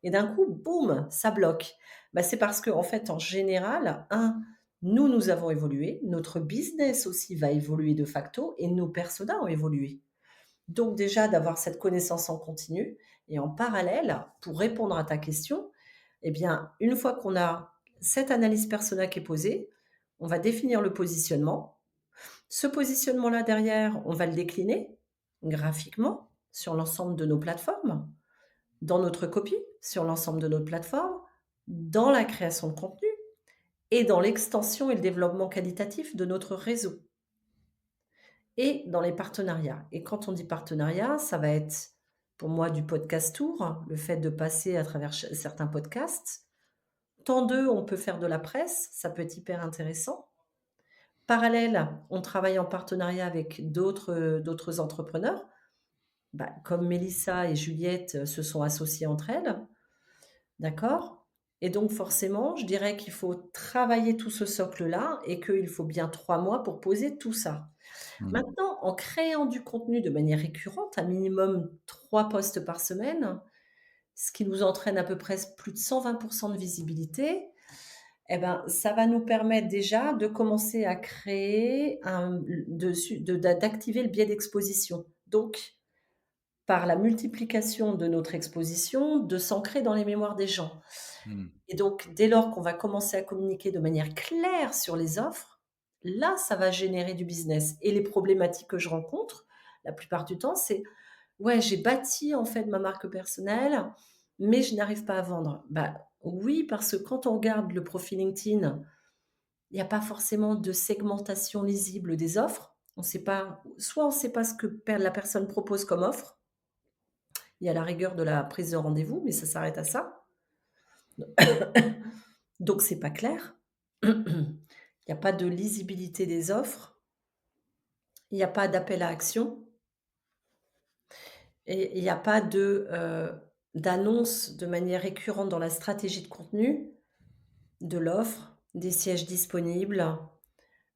B: et d'un coup, boum, ça bloque. Bah, c'est parce qu'en fait, en général, nous avons évolué, notre business aussi va évoluer de facto et nos personas ont évolué. Donc déjà d'avoir cette connaissance en continu et en parallèle, pour répondre à ta question, eh bien, une fois qu'on a cette analyse persona qui est posée, on va définir le positionnement. Ce positionnement-là derrière, on va le décliner graphiquement sur l'ensemble de nos plateformes, dans notre copie, sur l'ensemble de notre plateforme, dans la création de contenu et dans l'extension et le développement qualitatif de notre réseau et dans les partenariats. Et quand on dit partenariat, ça va être pour moi du podcast tour, le fait de passer à travers certains podcasts. Tant d'eux, on peut faire de la presse, ça peut être hyper intéressant. Parallèle, on travaille en partenariat avec d'autres entrepreneurs, bah, comme Mélissa et Juliette se sont associées entre elles, d'accord? Et donc forcément, je dirais qu'il faut travailler tout ce socle-là et qu'il faut bien 3 mois pour poser tout ça.
A: Mmh.
B: Maintenant, en créant du contenu de manière récurrente, un minimum 3 posts par semaine, ce qui nous entraîne à peu près plus de 120 de visibilité, et ben, ça va nous permettre déjà de commencer à créer d'activer le biais d'exposition. Donc, par la multiplication de notre exposition, de s'ancrer dans les mémoires des gens.
A: Mmh.
B: Et donc, dès lors qu'on va commencer à communiquer de manière claire sur les offres, là, ça va générer du business. Et les problématiques que je rencontre, la plupart du temps, c'est: «Ouais, j'ai bâti en fait ma marque personnelle, mais je n'arrive pas à vendre». Bah, oui, parce que quand on regarde le profil LinkedIn, il y a pas forcément de segmentation lisible des offres. On sait pas soit on sait pas ce que la personne propose comme offre, il y a la rigueur de la prise de rendez-vous, mais ça s'arrête à ça. Donc c'est pas clair. Il y a pas de lisibilité des offres, il y a pas d'appel à action et il y a pas d'annonce de manière récurrente dans la stratégie de contenu de l'offre, des sièges disponibles,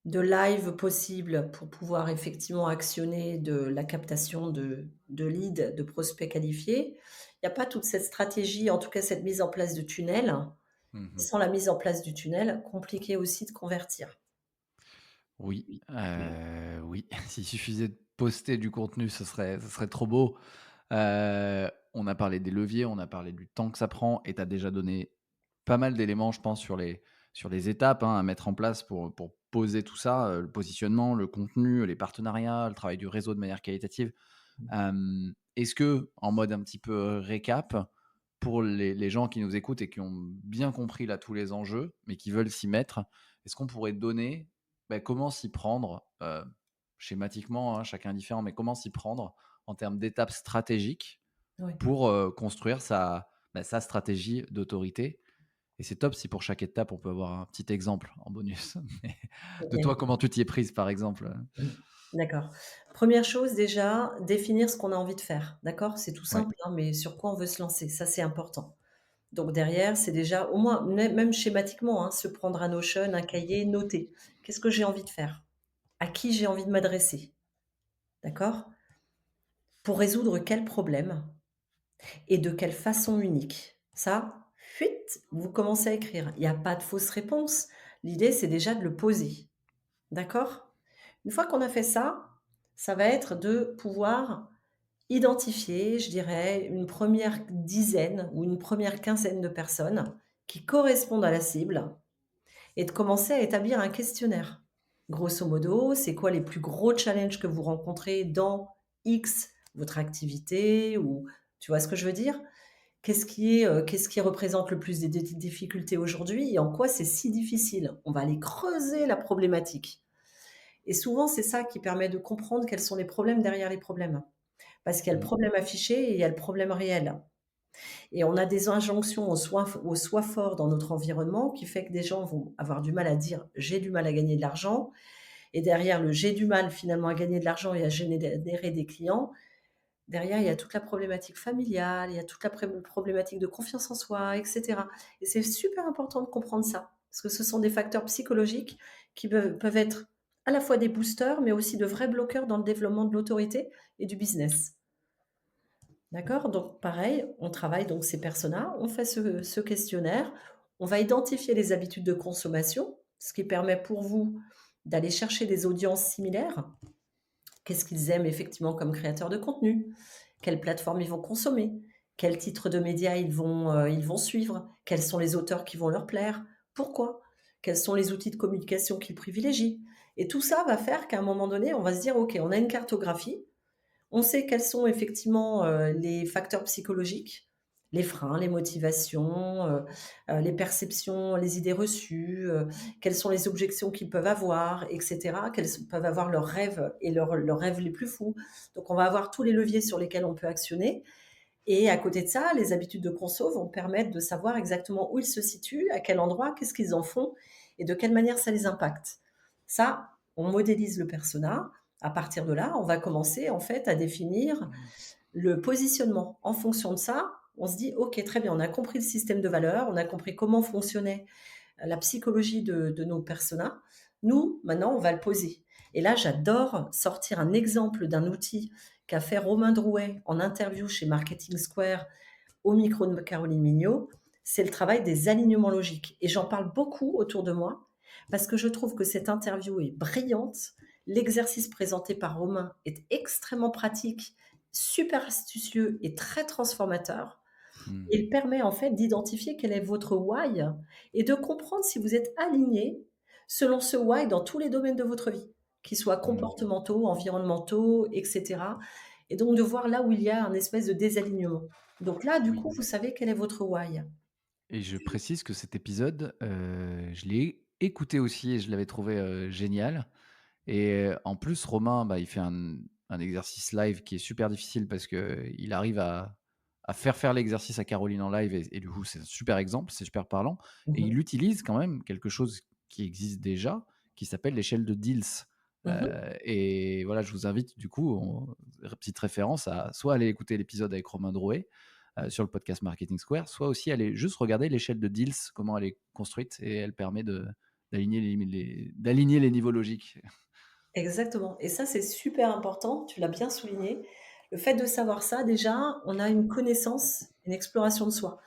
B: de live possibles pour pouvoir effectivement actionner de la captation de leads, de prospects qualifiés. Il y a pas toute cette stratégie, en tout cas cette mise en place de tunnel.
A: Mmh.
B: Sans la mise en place du tunnel, compliqué aussi de convertir.
A: Oui, oui, s'il suffisait de poster du contenu, ce serait trop beau. On a parlé des leviers, on a parlé du temps que ça prend et tu as déjà donné pas mal d'éléments, je pense, sur les étapes, hein, à mettre en place pour poser tout ça, le positionnement, le contenu, les partenariats, le travail du réseau de manière qualitative. Est-ce que, en mode un petit peu récap, pour les gens qui nous écoutent et qui ont bien compris là tous les enjeux, mais qui veulent s'y mettre, est-ce qu'on pourrait donner, comment s'y prendre, schématiquement, hein, chacun est différent, mais comment s'y prendre en termes d'étapes stratégiques
B: Oui,
A: pour, construire sa stratégie d'autorité? Et c'est top si pour chaque étape, on peut avoir un petit exemple en bonus. Mais de toi,
B: OK.
A: comment tu t'y es prise, par exemple?
B: D'accord. Première chose déjà, définir ce qu'on a envie de faire, d'accord? C'est tout
A: Ouais.
B: simple, hein, mais sur quoi on veut se lancer, ça c'est important. Donc derrière, c'est déjà au moins même schématiquement, hein, se prendre un Notion, un cahier, noter. Qu'est-ce que j'ai envie de faire? À qui j'ai envie de m'adresser? D'accord? Pour résoudre quel problème et de quelle façon unique? Ça, fuit, vous commencez à écrire. Il y a pas de fausse réponse. L'idée, c'est déjà de le poser. D'accord? Une fois qu'on a fait ça, ça va être de pouvoir identifier, je dirais, une première dizaine ou une première quinzaine de personnes qui correspondent à la cible et de commencer à établir un questionnaire. Grosso modo, c'est quoi les plus gros challenges que vous rencontrez dans X, votre activité ou tu vois ce que je veux dire? Qu'est-ce qui représente le plus des difficultés aujourd'hui et en quoi c'est si difficile? On va aller creuser la problématique. Et souvent, c'est ça qui permet de comprendre quels sont les problèmes derrière les problèmes. Parce qu'il y a le
A: Mmh.
B: problème affiché et il y a le problème réel. Et on a des injonctions au soi fort dans notre environnement qui fait que des gens vont avoir du mal à dire: «J'ai du mal à gagner de l'argent» et derrière le «j'ai du mal finalement à gagner de l'argent et à générer des clients», derrière il y a toute la problématique familiale, il y a toute la problématique de confiance en soi et cetera. Et c'est super important de comprendre ça. Parce que ce sont des facteurs psychologiques qui peuvent être à la fois des boosters, mais aussi de vrais bloqueurs dans le développement de l'autorité et du business. D'accord? Donc pareil, on travaille donc ces personas, on fait ce questionnaire, on va identifier les habitudes de consommation, ce qui permet pour vous d'aller chercher des audiences similaires. Qu'est-ce qu'ils aiment effectivement comme créateurs de contenu? Quelle plateforme ils vont consommer? Quels titres de médias ils vont suivre? Quels sont les auteurs qui vont leur plaire? Pourquoi? Quels sont les outils de communication qu'ils privilégient? Et tout ça va faire qu'à un moment donné, on va se dire: «OK, on a une cartographie, on sait quels sont effectivement, les facteurs psychologiques, les freins, les motivations, les perceptions, les idées reçues, quelles sont les objections qu'ils peuvent avoir et cetera. Peuvent avoir leurs rêves et leurs rêves les plus fous. Donc on va avoir tous les leviers sur lesquels on peut actionner et à côté de ça, les habitudes de conso vont permettre de savoir exactement où ils se situent, à quel endroit, qu'est-ce qu'ils en font et de quelle manière ça les impacte. Ça, on modélise le persona. À partir de là, on va commencer en fait à définir
A: Mmh.
B: le positionnement. En fonction de ça, on se dit: «OK, très bien, on a compris le système de valeurs, on a compris comment fonctionnait la psychologie de nos personas. Nous, maintenant, on va le poser». Et là, j'adore sortir un exemple d'un outil qu'a fait Romain Drouet en interview chez Marketing Square au micro de Caroline Mignot. C'est le travail des alignements logiques. Et j'en parle beaucoup autour de moi parce que je trouve que cette interview est brillante. L'exercice présenté par Romain est extrêmement pratique, super astucieux et très transformateur.
A: Mmh.
B: Il permet en fait d'identifier quel est votre why et de comprendre si vous êtes aligné selon ce why dans tous les domaines de votre vie, qu'ils soient
A: Mmh.
B: comportementaux, environnementaux, et cetera, et donc de voir là où il y a un espèce de désalignement. Donc là, du coup,
A: Oui.
B: vous savez quel est votre why.
A: Et je précise que cet épisode, je l'ai écouté aussi et je l'avais trouvé, génial. Et en plus, Romain, bah, il fait un exercice live qui est super difficile parce qu'il arrive à faire l'exercice à Caroline en live et du coup, c'est un super exemple, c'est super parlant et
B: Mmh
A: il utilise quand même quelque chose qui existe déjà, qui s'appelle l'échelle de Diels.
B: mh.
A: Et voilà, je vous invite du coup, petite référence à soit aller écouter l'épisode avec Romain Drouet, sur le podcast Marketing Square, soit aussi aller juste regarder l'échelle de Diels, comment elle est construite et elle permet d'aligner les niveaux logiques.
B: Exactement, et ça, c'est super important, tu l'as bien souligné. Le fait de savoir ça, déjà, on a une connaissance, une exploration de soi.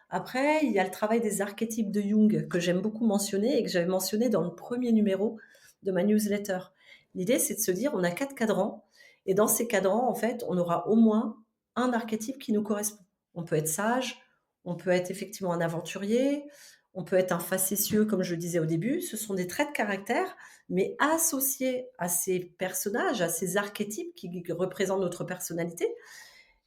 B: Après, il y a le travail des archétypes de Jung que j'aime beaucoup mentionner et que j'avais mentionné dans le premier numéro de ma newsletter. L'idée, c'est de se dire, on a 4 cadrans et dans ces cadrans, en fait, on aura au moins un archétype qui nous correspond. On peut être sage, on peut être effectivement un aventurier, on peut être un facétieux, comme je le disais au début. Ce sont des traits de caractère, mais associés à ces personnages, à ces archétypes qui représentent notre personnalité,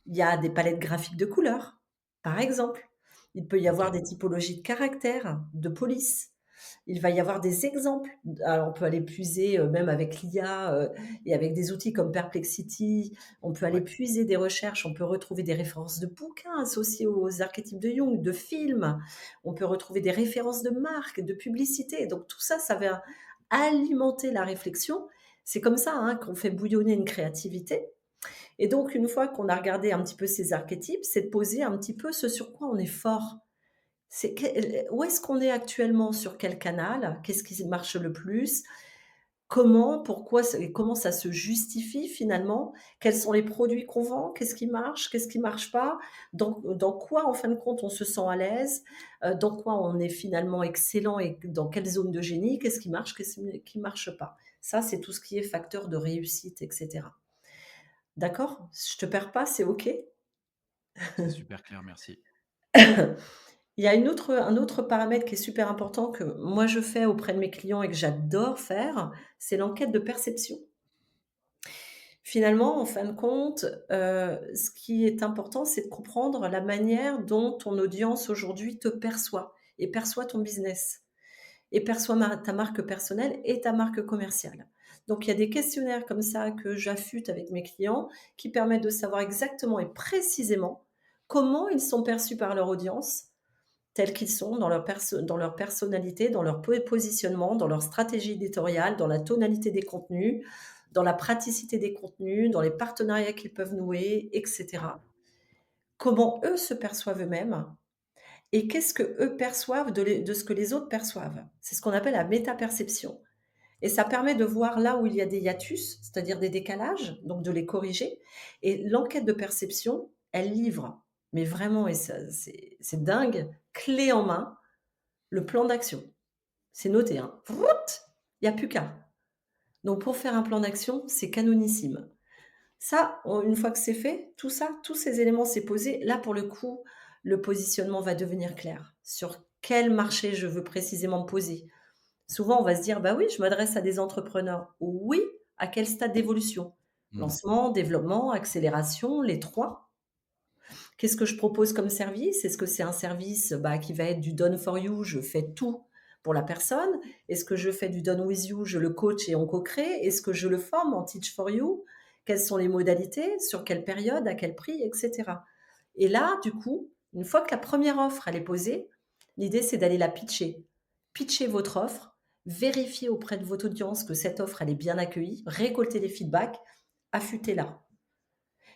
B: il y a des palettes graphiques de couleurs, par exemple. Il peut y avoir
A: OK.
B: des typologies de caractères, de police. Il va y avoir des exemples. Alors, on peut aller puiser, même avec l'IA, et avec des outils comme Perplexity, on peut aller
A: Ouais.
B: puiser des recherches, on peut retrouver des références de bouquins associés aux archétypes de Jung, de films, on peut retrouver des références de marques, de publicités. Donc tout ça, ça va alimenter la réflexion. C'est comme ça, hein, qu'on fait bouillonner une créativité, et donc une fois qu'on a regardé un petit peu ces archétypes, c'est de poser un petit peu ce sur quoi on est fort. C'est où est-ce qu'on est actuellement? Sur quel canal? Qu'est-ce qui marche le plus? Comment? Pourquoi? Comment ça se justifie finalement? Quels sont les produits qu'on vend? Qu'est-ce qui marche? Qu'est-ce qui marche pas? Dans quoi, en fin de compte, on se sent à l'aise? Dans quoi on est finalement excellent et dans quelle zone de génie? Qu'est-ce qui marche? Qu'est-ce qui marche pas? Ça, c'est tout ce qui est facteur de réussite, et cetera. D'accord? Je te perds pas, c'est OK?
A: C'est super clair, merci.
B: Il y a un autre paramètre qui est super important que moi je fais auprès de mes clients et que j'adore faire, c'est l'enquête de perception. Finalement, en fin de compte, ce qui est important, c'est de comprendre la manière dont ton audience aujourd'hui te perçoit et perçoit ton business et perçoit ta marque personnelle et ta marque commerciale. Donc il y a des questionnaires comme ça que j'affûte avec mes clients qui permettent de savoir exactement et précisément comment ils sont perçus par leur audience, tels qu'ils sont dans leur personnalité, dans leur positionnement, dans leur stratégie éditoriale, dans la tonalité des contenus, dans la praticité des contenus, dans les partenariats qu'ils peuvent nouer, et cetera. Comment eux se perçoivent eux-mêmes et qu'est-ce qu'eux perçoivent de ce que les autres perçoivent. C'est ce qu'on appelle la métaperception et ça permet de voir là où il y a des hiatus, c'est-à-dire des décalages, donc de les corriger et l'enquête de perception, elle livre, mais vraiment et ça c'est dingue, clé en main, le plan d'action. C'est noté, hein. Il y a plus qu'à. Donc pour faire un plan d'action, c'est canonissime. Ça, une fois que c'est fait, tout ça, tous ces éléments, c'est posé. Là, pour le coup, le positionnement va devenir clair. Sur quel marché je veux précisément me poser. Souvent, on va se dire, bah oui, je m'adresse à des entrepreneurs. Oui, à quel stade d'évolution?
A: Mmh.
B: Lancement, développement, accélération, les trois. Qu'est-ce que je propose comme service? Est-ce que c'est un service bah, qui va être du done for you, je fais tout pour la personne? Est-ce que je fais du done with you, je le coach et on co-crée? Est-ce que je le forme en teach for you? Quelles sont les modalités? Sur quelle période? À quel prix? Etc. Et là, du coup, une fois que la première offre elle est posée, l'idée c'est d'aller la pitcher. Pitcher votre offre, vérifier auprès de votre audience que cette offre elle est bien accueillie, récolter les feedbacks, affûtez-la.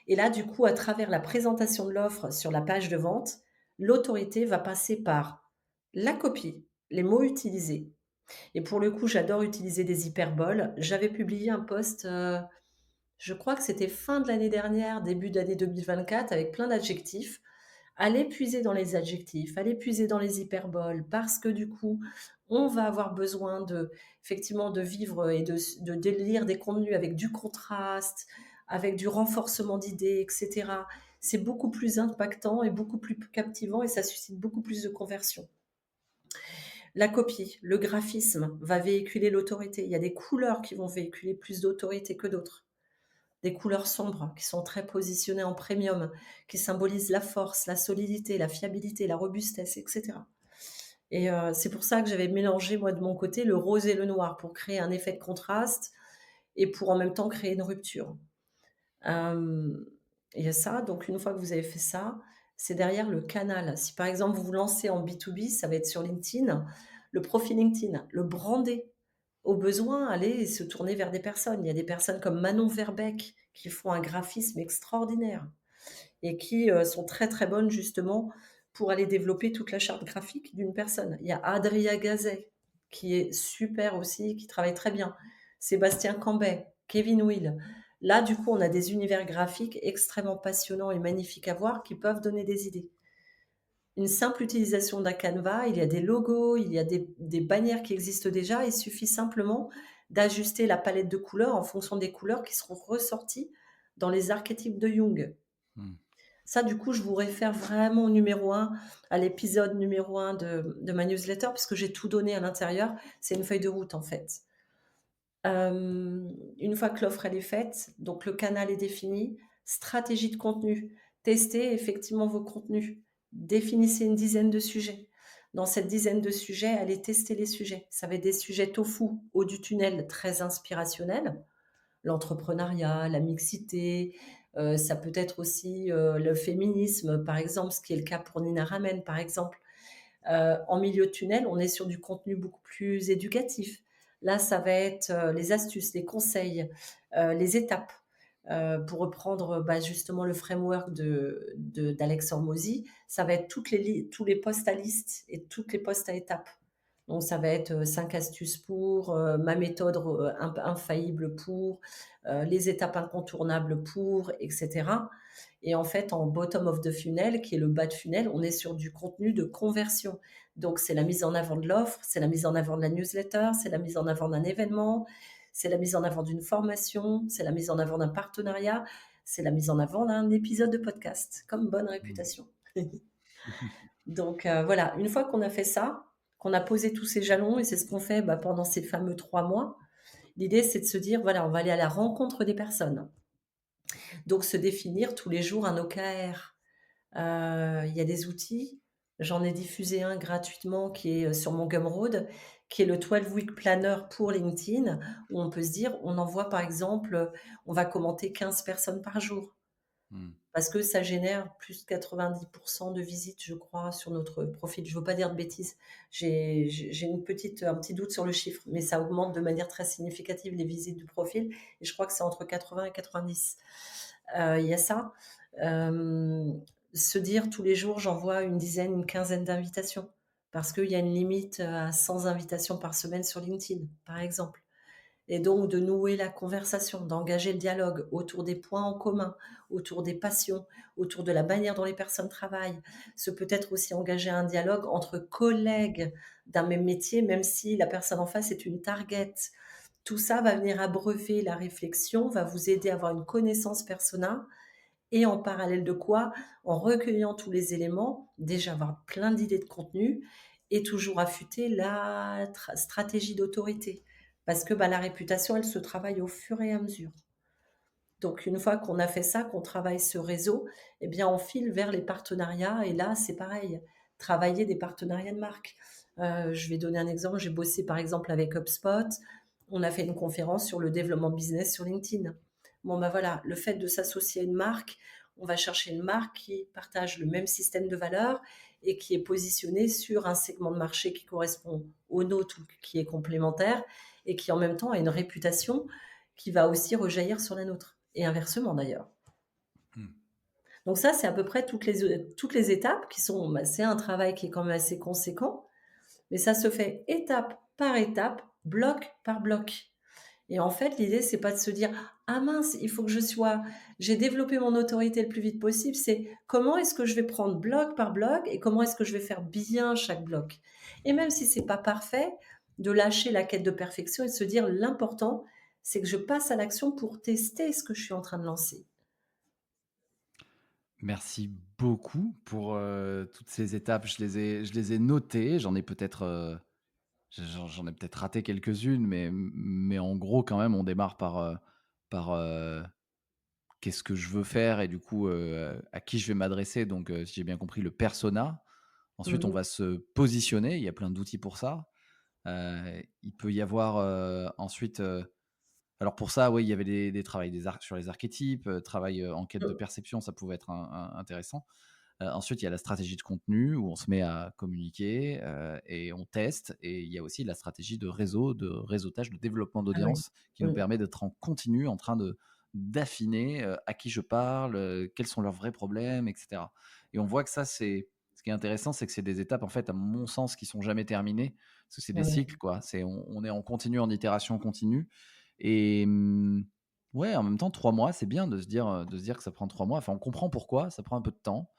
B: Et là, du coup, à travers la présentation de l'offre sur la page de vente, l'autorité va passer par la copie, les mots utilisés. Et pour le coup, j'adore utiliser des hyperboles. J'avais publié un post, je crois que c'était fin de l'année dernière, début d'année 2024, avec plein d'adjectifs. Allez puiser dans les adjectifs, allez puiser dans les hyperboles, parce que du coup, on va avoir besoin de, effectivement, de vivre et de lire des contenus avec du contraste, avec du renforcement d'idées, etc. C'est beaucoup plus impactant et beaucoup plus captivant et ça suscite beaucoup plus de conversion. La copie, le graphisme va véhiculer l'autorité. Il y a des couleurs qui vont véhiculer plus d'autorité que d'autres. Des couleurs sombres qui sont très positionnées en premium, qui symbolisent la force, la solidité, la fiabilité, la robustesse, etc. Et c'est pour ça que j'avais mélangé, moi, de mon côté, le rose et le noir pour créer un effet de contraste et pour en même temps créer une rupture. Hem, il y a ça, donc une fois que vous avez fait ça, c'est derrière le canal. Si par exemple vous vous lancez en B2B, ça va être sur LinkedIn, le profil LinkedIn, le brander. Au besoin, aller se tourner vers des personnes. Il y a des personnes comme Manon Verbeek qui font un graphisme extraordinaire et qui, sont très, très bonnes justement pour aller développer toute la charte graphique d'une personne. Il y a Adria Gazet qui est super aussi, qui travaille très bien. Sébastien Cambet, Kevin Will. Là, du coup, on a des univers graphiques extrêmement passionnants et magnifiques à voir qui peuvent donner des idées. Une simple utilisation d'un canevas, il y a des logos, il y a des bannières qui existent déjà. Il suffit simplement d'ajuster la palette de couleurs en fonction des couleurs qui seront ressorties dans les archétypes de Jung.
A: Mmh.
B: Ça, du coup, je vous réfère vraiment au numéro un, à l'épisode numéro un de ma newsletter, parce que j'ai tout donné à l'intérieur. C'est une feuille de route, en fait. Une fois que l'offre elle est faite, donc le canal est défini, stratégie de contenu. Testez effectivement vos contenus. Définissez une dizaine de sujets. Dans cette dizaine de sujets, allez tester les sujets. Ça va être des sujets tofu, haut du tunnel, très inspirationnels. L'entrepreneuriat, la mixité, ça peut être aussi, le féminisme, par exemple, ce qui est le cas pour Nina Ramen, par exemple. En milieu de tunnel, on est sur du contenu beaucoup plus éducatif. Là, ça va être, les astuces, les conseils, les étapes. Pour reprendre, bah, justement le framework d'Alex Hormozy, ça va être tous les posts à liste et toutes les posts à étapes. Donc ça va être, 5 astuces pour, ma méthode infaillible pour, les étapes incontournables pour et cetera. Et en fait, en bottom of the funnel, qui est le bas de funnel, on est sur du contenu de conversion. Donc c'est la mise en avant de l'offre, c'est la mise en avant de la newsletter, c'est la mise en avant d'un événement, c'est la mise en avant d'une formation, c'est la mise en avant d'un partenariat, c'est la mise en avant d'un épisode de podcast, comme bonne
A: Mmh.
B: réputation. Donc voilà, une fois qu'on a fait ça, qu'on a posé tous ces jalons et c'est ce qu'on fait, bah, pendant ces fameux 3 mois, l'idée c'est de se dire: «Voilà, on va aller à la rencontre des personnes». Donc se définir tous les jours un OKR. Il y a des outils, j'en ai diffusé un gratuitement qui est, sur mon Gumroad, qui est le 12 Week Planner pour LinkedIn, où on peut se dire, on envoie par exemple, on va commenter 15 personnes par jour.
A: Mmh.
B: Parce que ça génère plus de 90 de visites, je crois, sur notre profil. Je veux pas dire de bêtises. J'ai un petit doute sur le chiffre, mais ça augmente de manière très significative les visites du profil et je crois que c'est entre 80 et 90. Il y a ça. Hem, se dire tous les jours: «J'envoie une dizaine, une quinzaine d'invitations», parce qu'il y a une limite, à 100 invitations par semaine sur LinkedIn, par exemple. Et donc de nouer la conversation, d'engager le dialogue autour des points en commun, autour des passions, autour de la manière dont les personnes travaillent. Ce peut être aussi engager un dialogue entre collègues d'un même métier, même si la personne en face est une target. Tout ça va venir abreuver la réflexion, va vous aider à avoir une connaissance persona et en parallèle de quoi, en recueillant tous les éléments, déjà avoir plein d'idées de contenu et toujours affûter la stratégie d'autorité. Parce que, bah, la réputation, elle se travaille au fur et à mesure. Donc une fois qu'on a fait ça, qu'on travaille ce réseau, eh bien, on file vers les partenariats et là, c'est pareil, travailler des partenariats de marque. Je vais donner un exemple, j'ai bossé par exemple avec HubSpot, on a fait une conférence sur le développement business sur LinkedIn. Bon, bah, voilà, le fait de s'associer à une marque, on va chercher une marque qui partage le même système de valeurs et qui est positionnée sur un segment de marché qui correspond au nôtre ou qui est complémentaire et qui en même temps a une réputation qui va aussi rejaillir sur la nôtre et inversement d'ailleurs.
A: Mmh.
B: Donc ça, c'est à peu près toutes les étapes qui sont, bah, c'est un travail qui est quand même assez conséquent, mais ça se fait étape par étape, bloc par bloc. Et en fait, l'idée, c'est pas de se dire: «Ah mince, il faut que j'ai développé mon autorité le plus vite possible». C'est: «Comment est-ce que je vais prendre bloc par bloc et comment est-ce que je vais faire bien chaque bloc?» Et même si c'est pas parfait, de lâcher la quête de perfection et de se dire: «L'important, c'est que je passe à l'action pour tester ce que je suis en train de lancer».
A: Merci beaucoup pour, toutes ces étapes. Je les ai notées. J'en ai peut-être, j'en ai peut-être raté quelques-unes, mais en gros, quand même, on démarre par qu'est-ce que je veux faire et du coup, à qui je vais m'adresser, donc si j'ai bien compris, le persona. Ensuite, on
B: Mmh.
A: va se positionner, il y a plein d'outils pour ça. Il peut y avoir, ensuite, alors pour ça, oui, il y avait des travails des ar sur les archétypes, travail, en quête de
B: Mmh.
A: perception, ça pouvait être intéressant. Ensuite, il y a la stratégie de contenu où on se met à communiquer, et on teste, et il y a aussi la stratégie de réseau, de réseautage, de développement
B: Ah oui.
A: d'audience qui nous
B: Mmh.
A: permet d'être en continu en train de d'affiner, à qui je parle, quels sont leurs vrais problèmes, et cetera. Et on voit que ça, c'est ce qui est intéressant, c'est que c'est des étapes, en fait, à mon sens, qui sont jamais terminées, parce que c'est des
B: Oui.
A: cycles, quoi. On est en continu, en itération continue, et ouais, en même temps, 3 mois, c'est bien de se dire que ça prend 3 mois. Enfin, on comprend pourquoi, ça prend un peu de temps.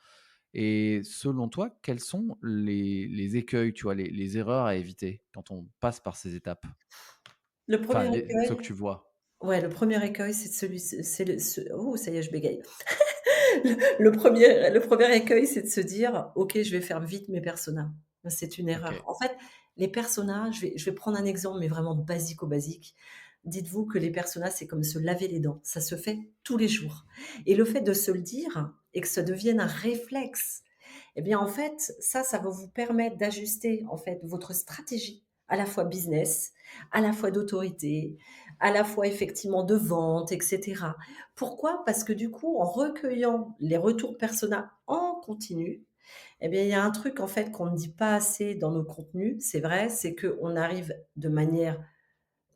A: Et selon toi, quels sont les écueils, tu vois, les erreurs à éviter quand on passe par ces étapes?
B: Le
A: Enfin,
B: premier
A: les ceux que
B: écueil
A: tu vois.
B: Ouais, le premier écueil, c'est celui c'est le ce oh ça y est, je bégaye. Le premier écueil, c'est de se dire: «OK, je vais faire vite mes personas». C'est une erreur.
A: OK.
B: En fait, les personas, je vais prendre un exemple, mais vraiment basique. Dites-vous que les personas, c'est comme se laver les dents. Ça se fait tous les jours et le fait de se le dire et que ça devienne un réflexe, eh bien, en fait, ça va vous permettre d'ajuster, en fait, votre stratégie, à la fois business, à la fois d'autorité, à la fois effectivement de vente, et cetera. Pourquoi? Parce que du coup, en recueillant les retours persona en continu, eh bien, il y a un truc en fait qu'on ne dit pas assez dans nos contenus, c'est vrai, c'est qu'on arrive de manière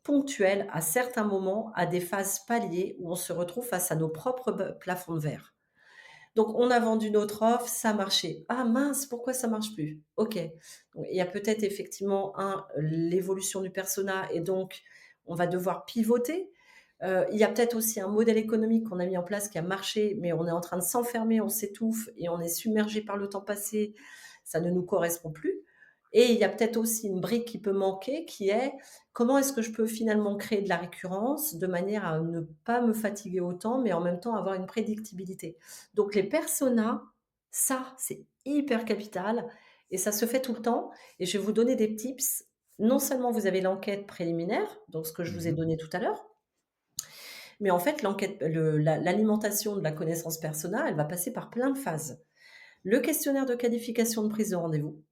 B: ponctuelle à certains moments à des phases paliers où on se retrouve face à nos propres plafonds de verre. Donc on a vendu notre offre, ça a marché. Ah mince, pourquoi ça marche plus? OK. Donc il y a peut-être effectivement l'évolution du persona et donc on va devoir pivoter. Il y a peut-être aussi un modèle économique qu'on a mis en place qui a marché, mais on est en train de s'enfermer, on s'étouffe et on est submergé par le temps passé, ça ne nous correspond plus. Et il y a peut-être aussi une brique qui peut manquer qui est: comment est-ce que je peux finalement créer de la récurrence de manière à ne pas me fatiguer autant, mais en même temps avoir une prédictibilité? Donc les personas, ça, c'est hyper capital et ça se fait tout le temps et je vais vous donner des tips. Non seulement vous avez l'enquête préliminaire, donc ce que je vous ai
A: Mmh.
B: donné tout à l'heure, mais en fait l'alimentation de la connaissance persona, elle va passer par plein de phases. Le questionnaire de qualification de prise de rendez-vous,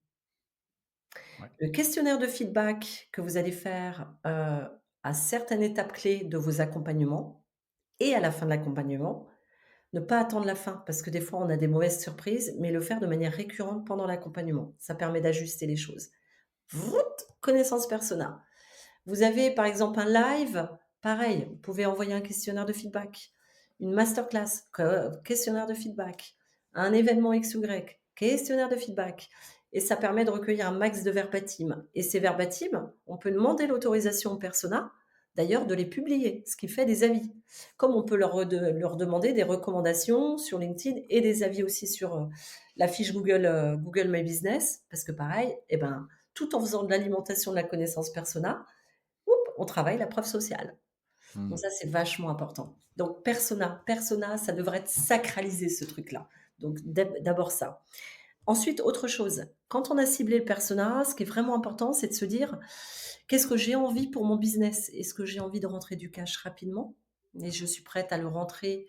A: Ouais.
B: le questionnaire de feedback que vous allez faire, à certaines étapes clés de vos accompagnements et à la fin de l'accompagnement. Ne pas attendre la fin, parce que des fois, on a des mauvaises surprises, mais le faire de manière récurrente pendant l'accompagnement. Ça permet d'ajuster les choses. Vrout, connaissance persona. Vous avez, par exemple, un live, pareil, vous pouvez envoyer un questionnaire de feedback. Une masterclass, questionnaire de feedback. un événement X ou Y, questionnaire de feedback et ça permet de recueillir un max de verbatim et ces verbatim, on peut demander l'autorisation aux persona, d'ailleurs de les publier, ce qui fait des avis. Comme on peut leur demander des recommandations sur LinkedIn et des avis aussi sur, la fiche Google, Google My Business parce que pareil, et ben, tout en faisant de l'alimentation de la connaissance persona, oup, on travaille la preuve sociale. Donc
A: Mmh.
B: ça, c'est vachement important. Donc persona, ça devrait être sacralisé ce truc-là. Donc d'abord ça. Ensuite, autre chose, quand on a ciblé le persona, ce qui est vraiment important, c'est de se dire: «Qu'est-ce que j'ai envie pour mon business? Est-ce que j'ai envie de rentrer du cash rapidement et je suis prête à le rentrer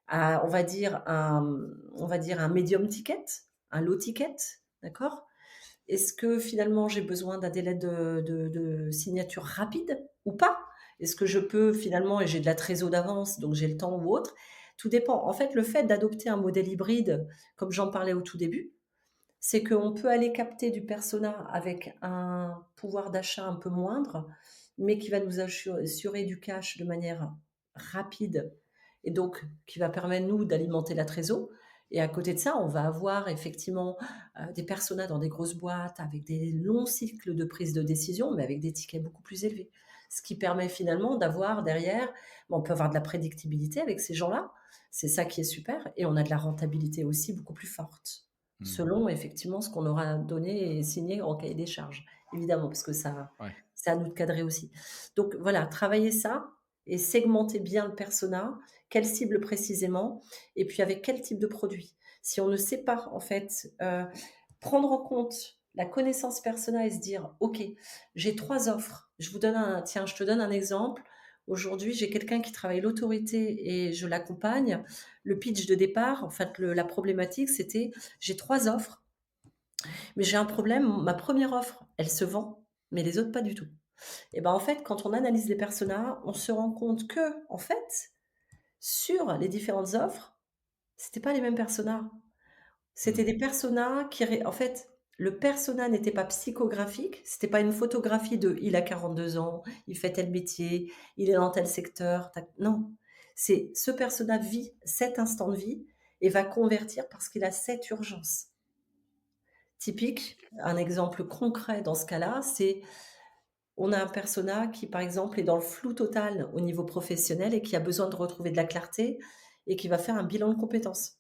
B: à, on va dire un medium ticket, un low ticket?» D'accord? Est-ce que finalement j'ai besoin d'un délai de signature rapide ou pas? Est-ce que je peux finalement et j'ai de la trésor d'avance, donc j'ai le temps ou autre? Tout dépend. En fait, le fait d'adopter un modèle hybride, comme j'en parlais au tout début, c'est qu'on peut aller capter du persona avec un pouvoir d'achat un peu moindre, mais qui va nous assurer du cash de manière rapide et donc qui va permettre, nous, d'alimenter la trésor et à côté de ça, on va avoir effectivement, des personas dans des grosses boîtes avec des longs cycles de prise de décision, mais avec des tickets beaucoup plus élevés. Ce qui permet finalement d'avoir derrière on peut avoir de la prédictibilité avec ces gens-là, c'est ça qui est super et on a de la rentabilité aussi beaucoup plus forte.
A: Mmh.
B: Selon effectivement ce qu'on aura donné et signé en cahier des charges, évidemment, parce que ça
A: Ouais.
B: c'est à nous de cadrer aussi. Donc voilà, travailler ça et segmenter bien le persona, quelle cible précisément et puis avec quel type de produit. Si on ne sait pas en fait, prendre en compte la connaissance persona et se dire: «OK, j'ai 3 offres». Je te donne un exemple. Aujourd'hui, j'ai quelqu'un qui travaille l'autorité et je l'accompagne. Le pitch de départ, en fait, la problématique, c'était: j'ai 3 offres, mais j'ai un problème. Ma première offre, elle se vend, mais les autres, pas du tout. Et ben, en fait, quand on analyse les personas, on se rend compte que, en fait, sur les différentes offres, c'était pas les mêmes personas. C'était
A: Mmh.
B: des personas en fait, le persona n'était pas psychographique, c'était pas une photographie de: «Il a 42 ans, il fait tel métier, il est dans tel secteur, tac». Non, c'est ce persona vit cet instant de vie et va convertir parce qu'il a cette urgence. Typique, un exemple concret dans ce cas-là, c'est on a un persona qui, par exemple, est dans le flou total au niveau professionnel et qui a besoin de retrouver de la clarté et qui va faire un bilan de compétences.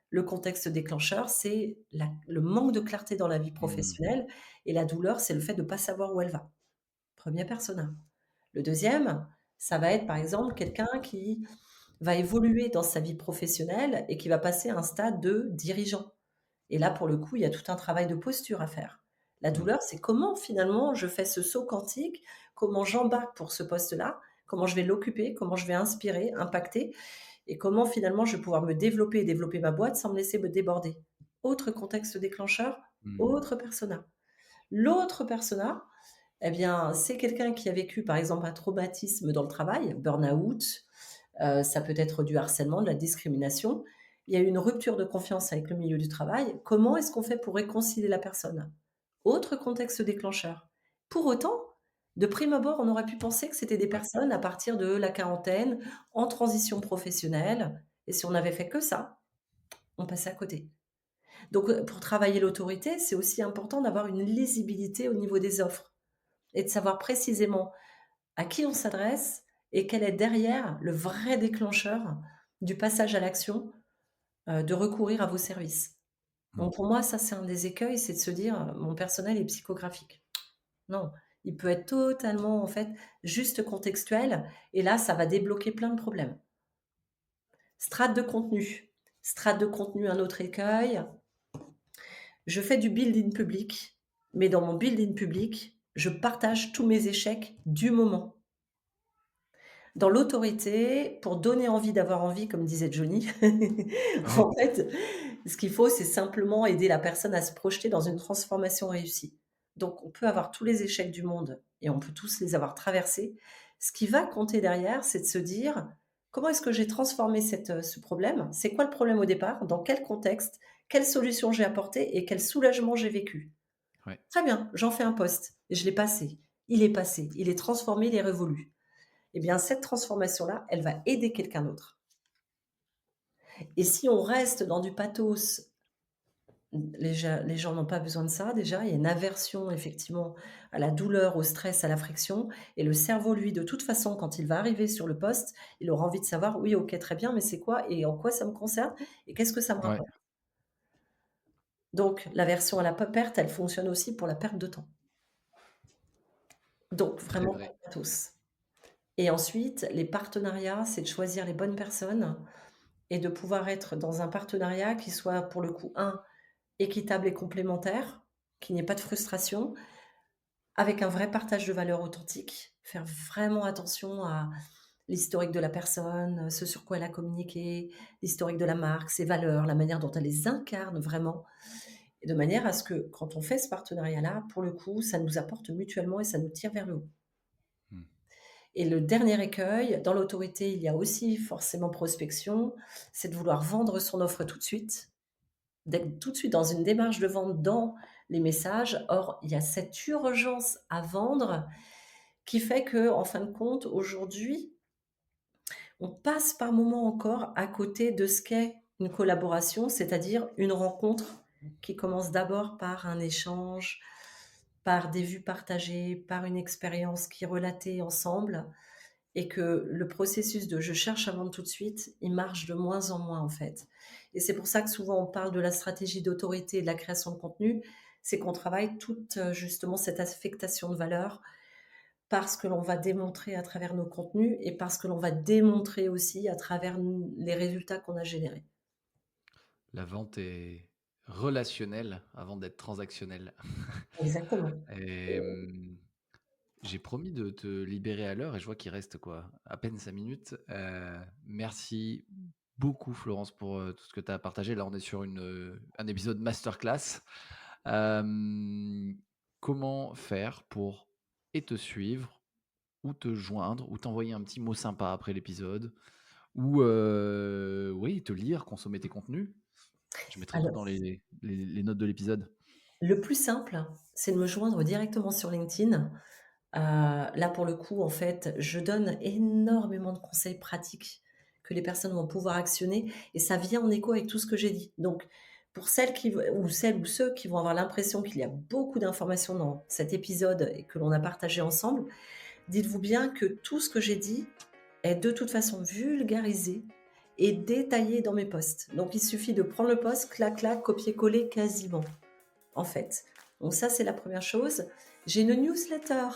B: Le contexte déclencheur, c'est le manque de clarté dans la vie
A: Mmh.
B: professionnelle et la douleur, c'est le fait de ne pas savoir où elle va. Premier persona. Le deuxième, ça va être par exemple quelqu'un qui va évoluer dans sa vie professionnelle et qui va passer à un stade de dirigeant. Et là, pour le coup, il y a tout un travail de posture à faire. La
A: Mmh.
B: douleur, c'est comment finalement je fais ce saut quantique, comment j'embarque pour ce poste-là, comment je vais l'occuper, comment je vais inspirer, impacter et comment finalement je vais pouvoir me développer et développer ma boîte sans me laisser me déborder. Autre contexte déclencheur,
A: Mmh.
B: autre persona. L'autre persona, eh bien, c'est quelqu'un qui a vécu par exemple un traumatisme dans le travail, burn-out, ça peut être du harcèlement, de la discrimination. Il y a eu une rupture de confiance avec le milieu du travail. Comment est-ce qu'on fait pour réconcilier la personne? Autre contexte déclencheur. Pour autant, de prime abord, on aurait pu penser que c'était des
A: Ouais.
B: personnes à partir de la quarantaine, en transition professionnelle et si on avait fait que ça, on passait à côté. Donc, pour travailler l'autorité, c'est aussi important d'avoir une lisibilité au niveau des offres et de savoir précisément à qui on s'adresse et quel est derrière le vrai déclencheur du passage à l'action, de recourir à vos services.
A: Mmh.
B: Donc pour moi, ça, c'est un des écueils, c'est de se dire: «Mon personnel est psychographique». Non, il peut être totalement, en fait, juste contextuel et là, ça va débloquer plein de problèmes. Strate de contenu. Strate de contenu, un autre écueil. Je fais du building public, mais dans mon building public, je partage tous mes échecs du moment. Dans l'autorité, pour donner envie d'avoir envie, comme disait Johnny, en fait, ce qu'il faut, c'est simplement aider la personne à se projeter dans une transformation réussie. Donc on peut avoir tous les échecs du monde et on peut tous les avoir traversés. Ce qui va compter derrière, c'est de se dire: «Comment est-ce que j'ai transformé ce problème? C'est quoi le problème au départ? Dans quel contexte? Quelle solution j'ai apportée et quel soulagement j'ai vécu?»
A: Ouais.
B: Très bien, j'en fais un post et je l'ai passé. Il est transformé, il est révolu. Eh bien, cette transformation-là, elle va aider quelqu'un d'autre. Et si on reste dans du pathos, les gens n'ont pas besoin de ça déjà. Il y a une aversion effectivement à la douleur, au stress, à la friction et le cerveau, lui, de toute façon, quand il va arriver sur le poste, il aura envie de savoir: «Oui, OK, très bien, mais c'est quoi et en quoi ça me concerne et qu'est-ce que ça me
A: Ouais,
B: rapporte?» Donc l'aversion à la perte, elle fonctionne aussi pour la perte de temps. Donc
A: très
B: vraiment pas
A: vrai.
B: de pathos. Et ensuite, les partenariats, c'est de choisir les bonnes personnes et de pouvoir être dans un partenariat qui soit pour le coup, un équitable et complémentaire, qu'il n'y ait pas de frustration, avec un vrai partage de valeurs authentique. Faire vraiment attention à l'historique de la personne, ce sur quoi elle a communiqué, l'historique de la marque, ses valeurs, la manière dont elle les incarne vraiment, et de manière à ce que quand on fait ce partenariat-là, pour le coup, ça nous apporte mutuellement et ça nous tire vers le haut.
A: Mmh.
B: Et le dernier écueil, dans l'autorité, il y a aussi forcément prospection, c'est de vouloir vendre son offre tout de suite, d'être tout de suite dans une démarche de vente dans les messages. Or, il y a cette urgence à vendre qui fait que, en fin de compte, aujourd'hui, on passe par moments encore à côté de ce qu'est une collaboration, c'est-à-dire une rencontre qui commence d'abord par un échange, par des vues partagées, par une expérience qui est relatée ensemble et que le processus de «je cherche à vendre tout de suite», il marche de moins en moins, en fait. Et c'est pour ça que souvent on parle de la stratégie d'autorité et de la création de contenu, c'est qu'on travaille toute, justement cette affectation de valeur parce que l'on va démontrer à travers nos contenus et parce que l'on va démontrer aussi à travers n les résultats qu'on a générés.
A: La vente est relationnelle avant d'être transactionnelle.
B: Exactement.
A: Hem, j'ai promis de te libérer à l'heure et je vois qu'il reste quoi? À peine 5 minutes. Merci beaucoup Florence pour, tout ce que tu as partagé. Là, on est sur un épisode masterclass. Hem, comment faire pour et te suivre ou te joindre ou t'envoyer un petit mot sympa après l'épisode ou, oui, te lire, consommer tes contenus? Je mettrai tout
B: Alors,
A: dans les notes de l'épisode.
B: le plus simple, c'est de me joindre directement sur LinkedIn. Là, pour le coup, en fait, je donne énormément de conseils pratiques que les personnes vont pouvoir actionner et ça vient en écho avec tout ce que j'ai dit. Donc, pour celles ou ceux qui vont avoir l'impression qu'il y a beaucoup d'informations dans cet épisode et que l'on a partagé ensemble, dites-vous bien que tout ce que j'ai dit est de toute façon vulgarisé et détaillé dans mes posts. Donc, il suffit de prendre le post, clac, clac, copier-coller quasiment, en fait. Donc ça, c'est la première chose. J'ai une newsletter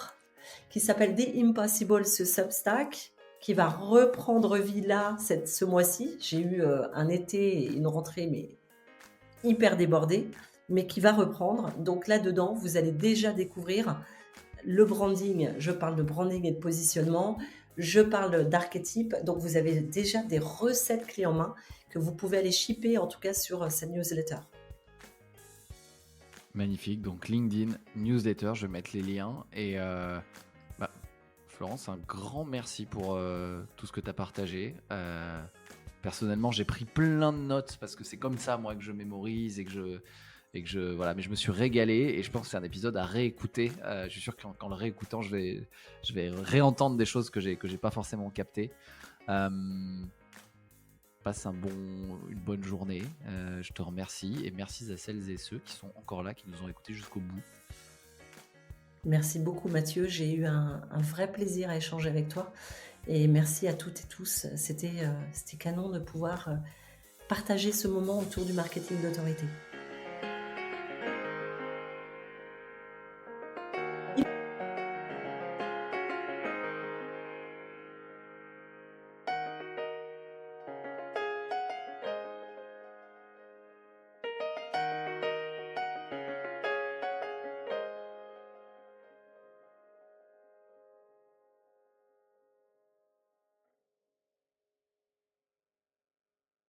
B: qui s'appelle The Impossible sur Substack, qui va reprendre vie là, ce mois-ci. J'ai eu un été et une rentrée, mais hyper débordée, mais qui va reprendre. Donc là-dedans, vous allez déjà découvrir le branding. Je parle de branding et de positionnement. Je parle d'archétype. Donc vous avez déjà des recettes clés en main que vous pouvez aller shipper, en tout cas sur cette newsletter.
A: Magnifique, donc LinkedIn, newsletter, je vais mettre les liens et bah, Florence, un grand merci pour, tout ce que tu as partagé. Personnellement, j'ai pris plein de notes parce que c'est comme ça moi que je mémorise et que je voilà, mais je me suis régalé et je pense que c'est un épisode à réécouter. Je suis sûr qu'en le réécoutant, je vais réentendre des choses que j'ai pas forcément captées. Hem Passe une bonne journée. Je te remercie et merci à celles et ceux qui sont encore là, qui nous ont écoutés jusqu'au bout.
B: Merci beaucoup Mathieu, j'ai eu un vrai plaisir à échanger avec toi et merci à toutes et tous. C'était canon de pouvoir, partager ce moment autour du marketing d'autorité.